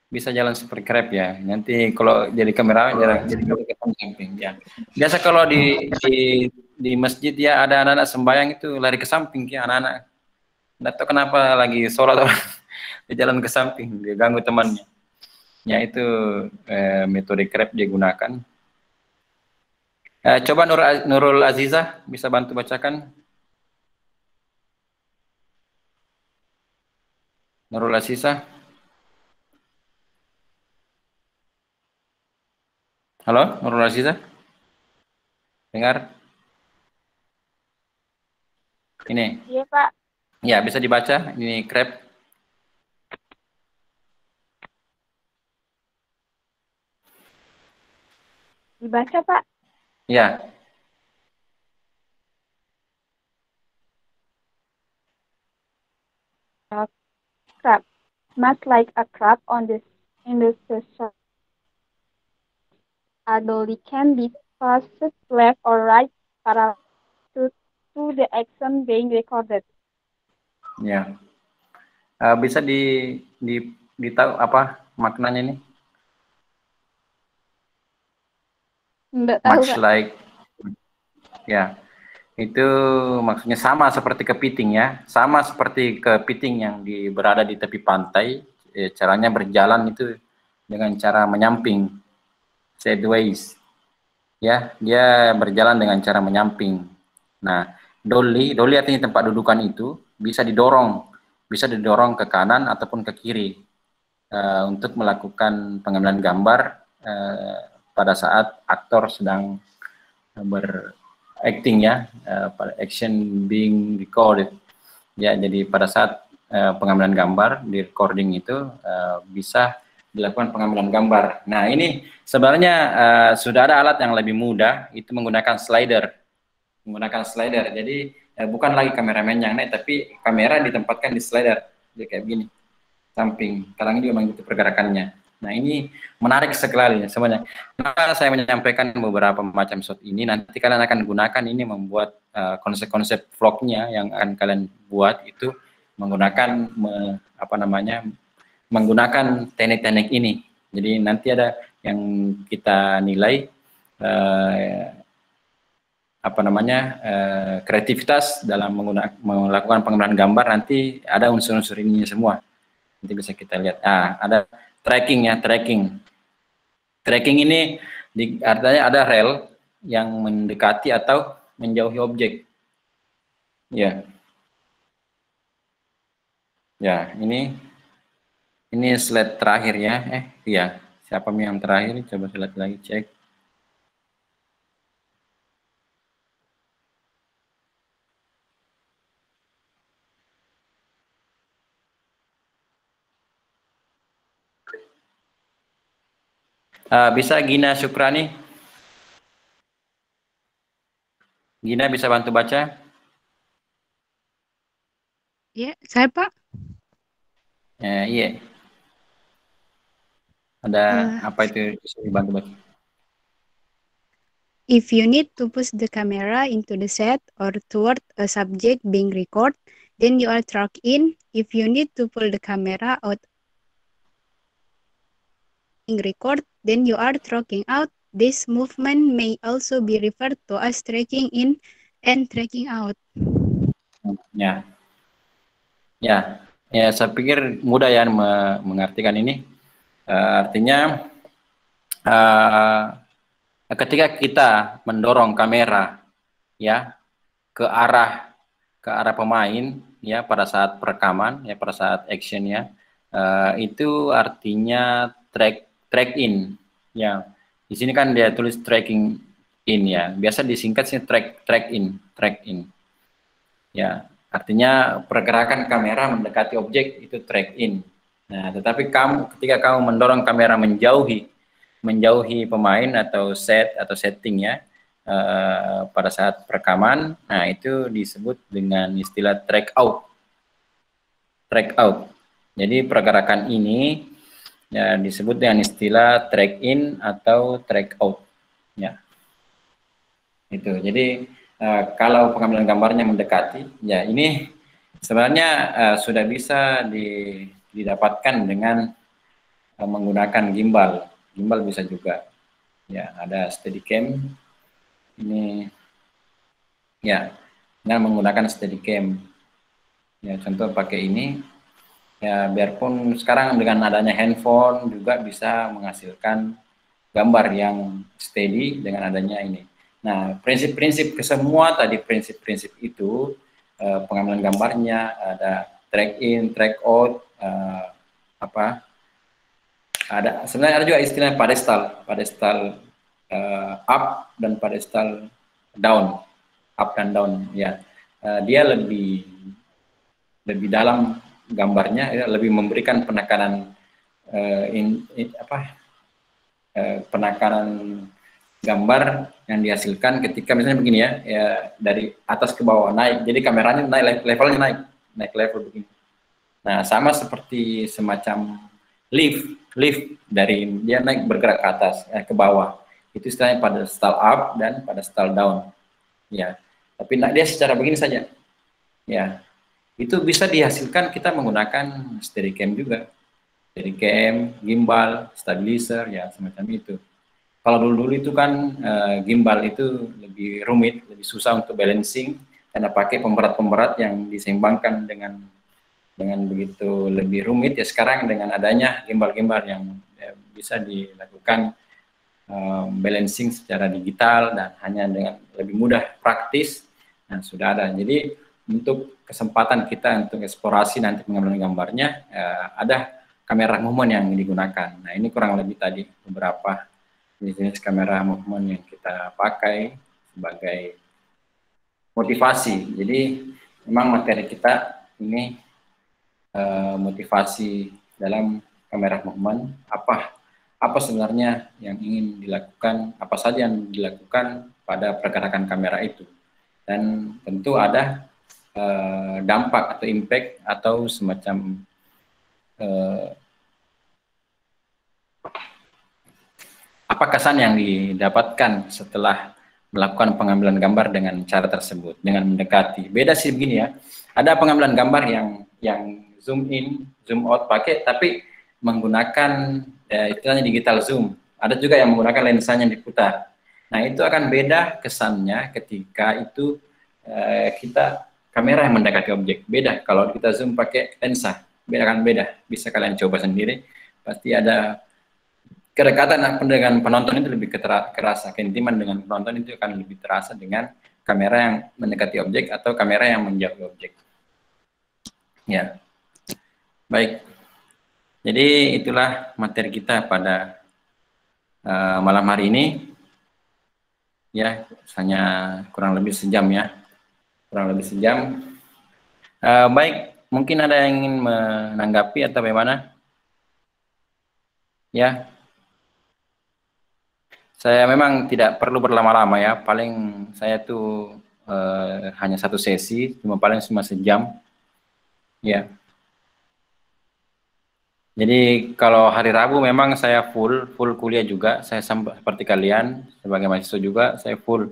bisa jalan seperti crab ya. Nanti kalau jadi kamera jadi ke samping ya. Biasa kalau di masjid ya ada anak-anak sembahyang itu lari ke samping ya, anak-anak. Nggak tahu kenapa lagi sholat orang dia jalan ke samping, dia ganggu temannya. Ya itu metode crab dia gunakan. Coba Nurul Azizah bisa bantu bacakan. Nurul Azizah. Halo, Nurul Azizah? Dengar? Ini.
Iya, Pak.
Ya, bisa dibaca. Ini crab.
Dibaca, Pak.
Ya.
Crab. Much like a crab in the seashore. A dolly can be passed left or right parallel to the action being recorded.
Ya. Bisa ditahu apa maknanya ini?
Enggak tahu,
Much
Pak.
like. Ya. Itu maksudnya sama seperti kepiting ya. Sama seperti kepiting yang berada di tepi pantai. Caranya berjalan itu dengan cara menyamping. Sideways. Ya, dia berjalan dengan cara menyamping. Nah, dolly artinya tempat dudukan itu bisa didorong ke kanan ataupun ke kiri untuk melakukan pengambilan gambar pada saat aktor sedang berakting ya, action being recorded. Ya, jadi pada saat pengambilan gambar di recording itu bisa dilakukan pengambilan gambar. Nah, ini sebenarnya sudah ada alat yang lebih mudah, itu menggunakan slider. Jadi bukan lagi kameramen yang naik, tapi kamera ditempatkan di slider, jadi kayak begini, samping. Sekarang ini juga mengikuti pergerakannya. Nah, ini menarik sekali sebenarnya. Maka saya menyampaikan beberapa macam shot ini. Nanti kalian akan gunakan ini membuat konsep-konsep vlognya yang akan kalian buat itu menggunakan menggunakan teknik-teknik ini. Jadi nanti ada yang kita nilai kreativitas dalam melakukan pengambilan gambar, nanti ada unsur-unsur ini semua. Nanti bisa kita lihat. Ada tracking ya, tracking. Tracking ini artinya ada rel yang mendekati atau menjauhi objek. Ya. Ya, ini slide terakhir ya. Iya. Siapa yang terakhir? Coba slide lagi, cek. Bisa Gina Syukrani? Gina bisa bantu baca?
Ya, saya Pak.
Iya. Ada apa itu bisa dibantu baca?
If you need to push the camera into the set or toward a subject being recorded, then you are track in. If you need to pull the camera out being recorded, then you are tracking out. This movement may also be referred to as tracking in and tracking out.
Ya, ya, ya. Saya pikir mudah ya mengartikan ini. Artinya ketika kita mendorong kamera ya ke arah pemain ya pada saat perekaman ya pada saat actionnya, itu artinya track in ya. Di sini kan dia tulis tracking in ya, biasa disingkat sih track in ya, artinya pergerakan kamera mendekati objek itu track in. Nah, tetapi ketika kamu mendorong kamera menjauhi pemain atau setting ya pada saat perekaman, nah itu disebut dengan istilah track out. Jadi pergerakan ini ya disebut dengan istilah track in atau track out ya. Itu. Jadi kalau pengambilan gambarnya mendekati, ya ini sebenarnya sudah bisa didapatkan dengan menggunakan gimbal. Gimbal bisa juga. Ya, ada Steadicam. Ini ya, dengan menggunakan Steadicam. Ya, contoh pakai ini. Ya, biarpun sekarang dengan adanya handphone juga bisa menghasilkan gambar yang steady dengan adanya ini. Nah, prinsip-prinsip kesemua tadi prinsip-prinsip itu pengambilan gambarnya ada track in, track out, sebenarnya ada juga istilah pedestal up dan pedestal down, up dan down ya. Dia lebih dalam gambarnya ya, lebih memberikan penekanan penekanan gambar yang dihasilkan ketika misalnya begini ya, dari atas ke bawah naik, jadi kameranya naik levelnya naik level begini. Nah, sama seperti semacam lift dari dia naik bergerak ke atas ke bawah, itu istilahnya pedestal up dan pedestal down ya. Tapi dia secara begini saja ya. Itu bisa dihasilkan kita menggunakan Steadicam juga. Steadicam, gimbal, stabilizer, ya semacam itu. Kalau dulu itu kan gimbal itu lebih rumit, lebih susah untuk balancing, karena pakai pemberat-pemberat yang diseimbangkan dengan begitu lebih rumit. Ya sekarang dengan adanya gimbal-gimbal yang bisa dilakukan balancing secara digital dan hanya dengan lebih mudah, praktis, nah sudah ada. Jadi untuk kesempatan kita untuk eksplorasi nanti pengambilan gambarnya, ada kamera movement yang digunakan. Nah, ini kurang lebih tadi beberapa jenis kamera movement yang kita pakai sebagai motivasi. Jadi, memang materi kita ini motivasi dalam kamera movement, apa sebenarnya yang ingin dilakukan, apa saja yang dilakukan pada pergerakan kamera itu. Dan tentu ada dampak atau impact atau semacam apa kesan yang didapatkan setelah melakukan pengambilan gambar dengan cara tersebut, dengan mendekati. Beda sih begini ya, ada pengambilan gambar yang zoom in, zoom out pakai, tapi menggunakan istilahnya digital zoom. Ada juga yang menggunakan lensanya diputar. Nah, itu akan beda kesannya ketika itu kamera yang mendekati objek. Beda kalau kita zoom pakai lensa, beda. Bisa kalian coba sendiri, pasti ada kedekatan dengan penonton itu lebih kerasa, keintiman dengan penonton itu akan lebih terasa dengan kamera yang mendekati objek atau kamera yang menjauhi objek. Ya, baik. Jadi itulah materi kita pada malam hari ini. Ya, hanya kurang lebih sejam ya. Baik, mungkin ada yang ingin menanggapi atau bagaimana? Ya, saya memang tidak perlu berlama-lama ya, paling saya tuh hanya satu sesi, paling cuma sejam. Ya, jadi kalau hari Rabu memang saya full kuliah juga, saya seperti kalian sebagai mahasiswa juga, saya full.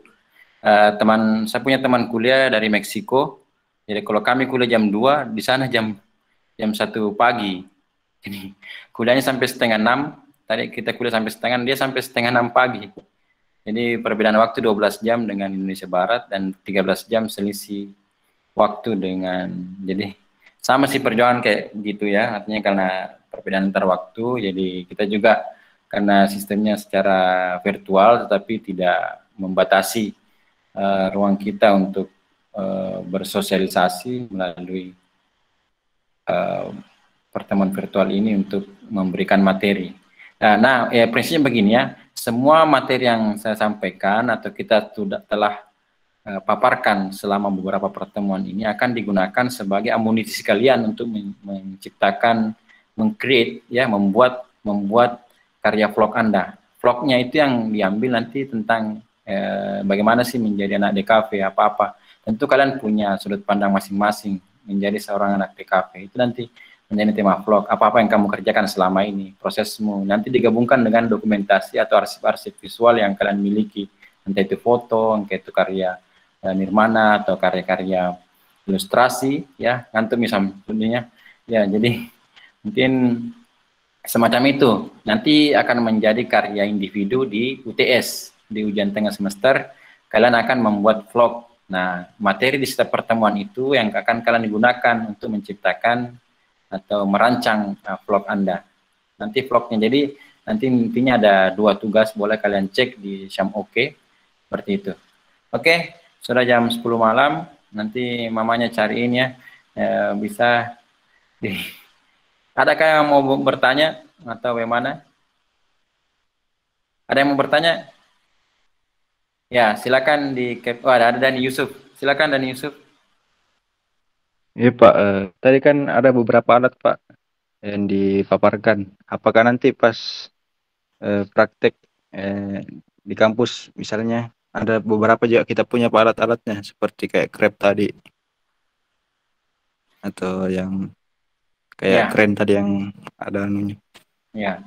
Saya punya teman kuliah dari Meksiko. Jadi kalau kami kuliah jam 2, di sana jam 1 pagi. Jadi kuliahnya sampai 5:30. Tadi kita kuliah sampai 5:30, dia sampai 5:30 pagi. Jadi perbedaan waktu 12 jam dengan Indonesia Barat dan 13 jam selisih waktu dengan, jadi sama sih perjuangan kayak gitu ya, artinya karena perbedaan antar waktu, jadi kita juga karena sistemnya secara virtual tetapi tidak membatasi ruang kita untuk bersosialisasi melalui pertemuan virtual ini untuk memberikan materi. Nah, ya prinsipnya begini ya, semua materi yang saya sampaikan atau kita telah paparkan selama beberapa pertemuan ini akan digunakan sebagai amunisi kalian untuk menciptakan, meng-create ya, membuat karya vlog Anda. Vlognya itu yang diambil nanti tentang bagaimana sih menjadi anak DKV, apa-apa. Tentu kalian punya sudut pandang masing-masing menjadi seorang anak DKV. Itu nanti menjadi tema vlog, apa-apa yang kamu kerjakan selama ini, prosesmu. Nanti digabungkan dengan dokumentasi atau arsip-arsip visual yang kalian miliki. Entah itu foto, entah itu karya nirmana, atau karya-karya ilustrasi, ya, ngantuk misalnya. Ya, jadi mungkin semacam itu. Nanti akan menjadi karya individu di UTS, di ujian tengah semester, kalian akan membuat vlog. Nah, materi di setiap pertemuan itu yang akan kalian gunakan untuk menciptakan atau merancang vlog Anda. Nanti vlognya, jadi nanti intinya ada 2 tugas, boleh kalian cek di Syam Oke, seperti itu. Oke, sudah jam 10 malam, nanti mamanya cariin ya, bisa di... Adakah yang mau bertanya atau bagaimana? Ada yang mau bertanya? Ya, silakan di ada Dani Yusuf. Silakan Dani Yusuf.
Iya Pak, tadi kan ada beberapa alat Pak yang dipaparkan. Apakah nanti pas praktek di kampus misalnya ada beberapa juga kita punya alat-alatnya seperti kayak Grab tadi atau yang kayak keren tadi yang ada anunya.
Ya,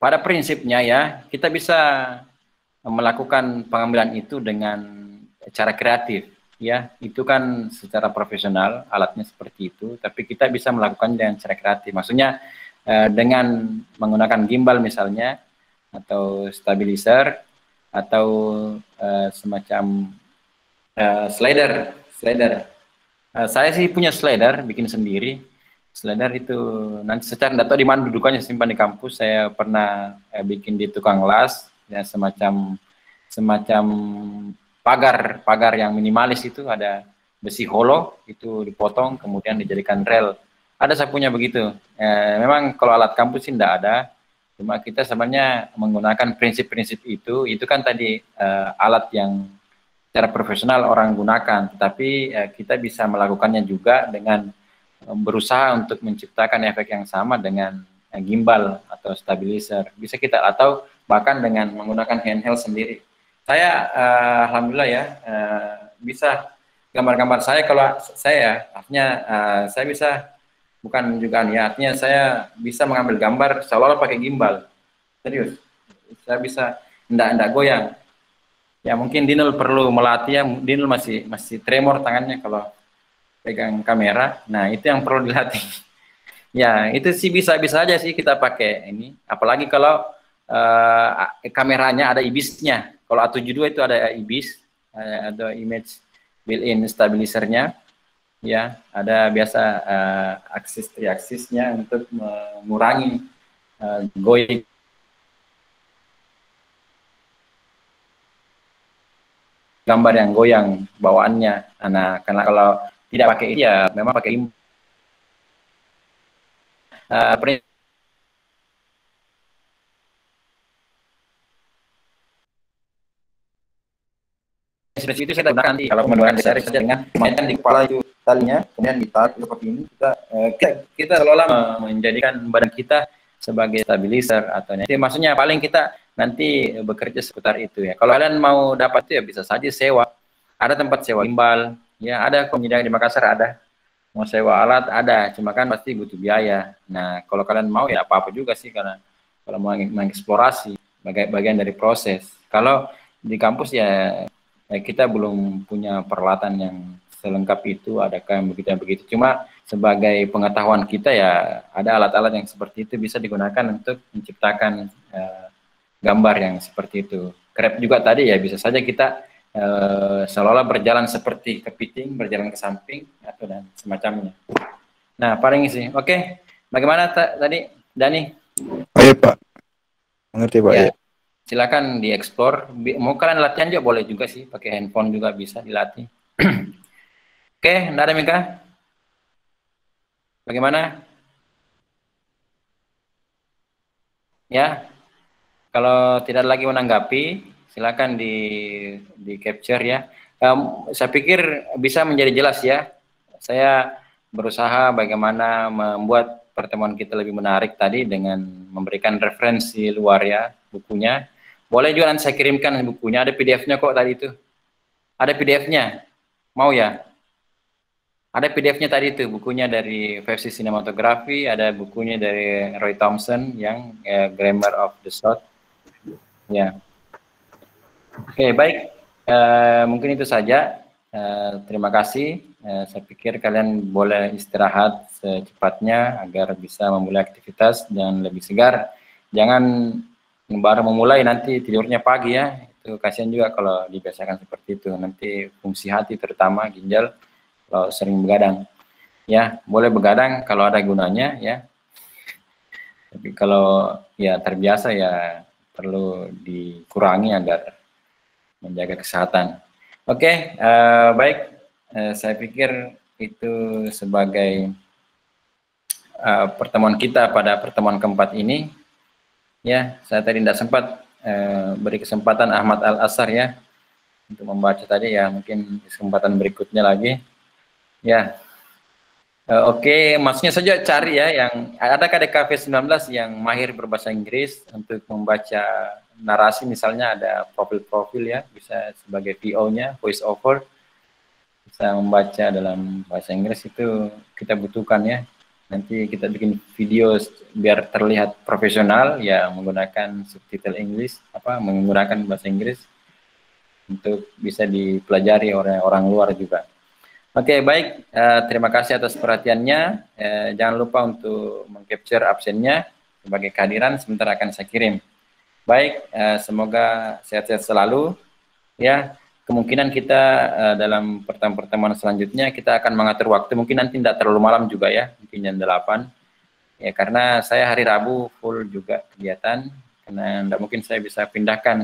pada prinsipnya ya kita bisa melakukan pengambilan itu dengan cara kreatif. Ya, itu kan secara profesional alatnya seperti itu, tapi kita bisa melakukan dengan cara kreatif. Maksudnya dengan menggunakan gimbal misalnya, atau stabilizer, atau semacam slider. Saya sih punya slider, bikin sendiri. Slider itu nanti secara tidak tahu di mana dudukannya, simpan di kampus. Saya pernah bikin di tukang las, ya, semacam pagar yang minimalis, itu ada besi holo, itu dipotong kemudian dijadikan rel. Ada saya punya begitu. Memang kalau alat kampus sih tidak ada, cuma kita sebenarnya menggunakan prinsip-prinsip itu kan tadi alat yang secara profesional orang gunakan, tetapi kita bisa melakukannya juga dengan berusaha untuk menciptakan efek yang sama dengan gimbal atau stabilizer. Bisa kita, atau bahkan dengan menggunakan handheld sendiri. Saya alhamdulillah ya bisa gambar-gambar saya, kalau saya artinya saya bisa, bukan juga ya, artinya saya bisa mengambil gambar seolah-olah pakai gimbal. Serius. Saya bisa enggak goyang. Ya mungkin Dinul perlu melatih ya, Dinul masih tremor tangannya kalau pegang kamera. Nah, itu yang perlu dilatih. Ya, itu sih bisa-bisa aja sih kita pakai ini, apalagi kalau kameranya ada IBIS-nya. Kalau A72 itu ada IBIS, ada image built-in stabilizernya, ya, ada biasa aksis triaksisnya untuk mengurangi goyang. Gambar yang goyang bawaannya. Nah, karena kalau tidak pakai itu ya memang pakai itu saya gunakan nanti kalau menggunakan series saja dengan mainkan di kepala itu talinya, kemudian ditarik seperti ini, kita seolah menjadikan badan kita sebagai stabilizer atau nanti, maksudnya paling kita nanti bekerja seputar itu ya. Kalau kalian mau dapat itu ya bisa saja sewa, ada tempat sewa gimbal ya, ada penyediaan di Makassar, ada mau sewa alat ada, cuma kan pasti butuh biaya. Nah kalau kalian mau ya apa-apa juga sih, karena kalau mau mengeksplorasi bagian dari proses. Kalau di kampus ya kita belum punya peralatan yang selengkap itu, adakah yang begitu. Cuma sebagai pengetahuan kita ya ada alat-alat yang seperti itu bisa digunakan untuk menciptakan gambar yang seperti itu. Grab juga tadi ya bisa saja kita seolah-olah berjalan seperti kepiting, berjalan ke samping atau dan semacamnya. Nah, paling sih. Oke. Bagaimana tadi, Dani?
Oh iya Pak, mengerti Pak ya.
Silakan dieksplor. Mau kalian latihan juga boleh juga sih, pakai handphone juga bisa dilatih. Oke, Nada Mika. Bagaimana? Ya, kalau tidak lagi menanggapi, silakan di capture ya. Saya pikir bisa menjadi jelas ya. Saya berusaha bagaimana membuat pertemuan kita lebih menarik tadi dengan memberikan referensi luar ya, bukunya. Boleh juga nanti saya kirimkan bukunya, ada PDF-nya kok tadi itu. Ada PDF-nya, mau ya? Ada PDF-nya tadi itu, bukunya dari versi sinematografi, ada bukunya dari Roy Thompson yang Grammar of the Shot. Ya. Oke, baik. Mungkin itu saja. Terima kasih. Saya pikir kalian boleh istirahat secepatnya agar bisa memulai aktivitas dan lebih segar. Jangan baru memulai nanti tidurnya pagi ya. Itu kasihan juga kalau dibiasakan seperti itu. Nanti fungsi hati terutama ginjal kalau sering begadang. Ya, boleh begadang kalau ada gunanya ya. Tapi kalau ya terbiasa ya perlu dikurangi agar menjaga kesehatan. Oke, baik. Saya pikir itu sebagai pertemuan kita pada pertemuan keempat ini. Ya, saya tadi tidak sempat beri kesempatan Ahmad Al-Asar ya untuk membaca tadi ya, mungkin kesempatan berikutnya lagi. Ya, oke, maksudnya saja cari ya yang ada KDKV 19 yang mahir berbahasa Inggris untuk membaca narasi, misalnya ada profil-profil ya, bisa sebagai VO-nya, voice over, bisa membaca dalam bahasa Inggris, itu kita butuhkan ya. Nanti kita bikin video biar terlihat profesional ya, menggunakan subtitle English, menggunakan bahasa Inggris untuk bisa dipelajari oleh orang luar juga. Oke, baik. Terima kasih atas perhatiannya. Jangan lupa untuk mengcapture absennya sebagai kehadiran, sebentar akan saya kirim. Baik, semoga sehat-sehat selalu. Ya, kemungkinan kita dalam pertemuan selanjutnya kita akan mengatur waktu. Mungkin nanti tidak terlalu malam juga ya, mungkin jam 8. Ya, karena saya hari Rabu full juga kegiatan. Karena tidak mungkin saya bisa pindahkan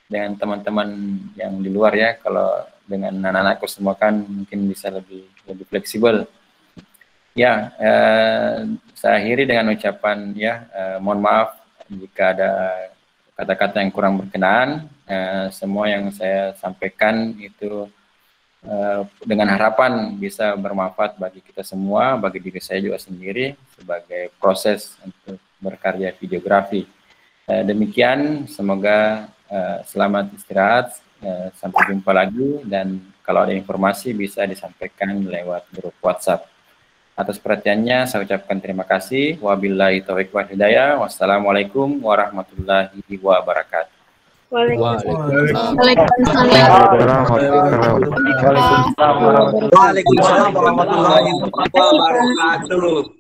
dengan teman-teman yang di luar ya. Kalau dengan anak-anakku semua kan mungkin bisa lebih fleksibel. Ya, saya akhiri dengan ucapan ya, mohon maaf jika ada kata-kata yang kurang berkenan. Semua yang saya sampaikan itu dengan harapan bisa bermanfaat bagi kita semua, bagi diri saya juga sendiri sebagai proses untuk berkarya videografi. Demikian, semoga selamat istirahat. Sampai jumpa lagi, dan kalau ada informasi bisa disampaikan lewat grup WhatsApp. Atas perhatiannya saya ucapkan terima kasih. Wabillahi taufiq wal hidayah. Wassalamualaikum warahmatullahi wabarakatuh.
Waalaikumsalam
warahmatullahi wabarakatuh.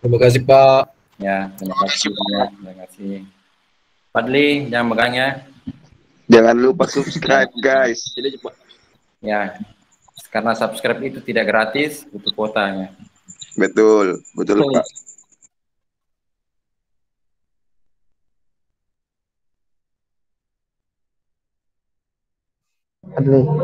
Terima kasih Pak.
Ya, terima kasih. Terima kasih. Fadli, jangan pegang ya.
Jangan lupa subscribe guys.
Ya, karena subscribe itu tidak gratis, butuh kuotanya.
Betul, betul Pak.
Fadli.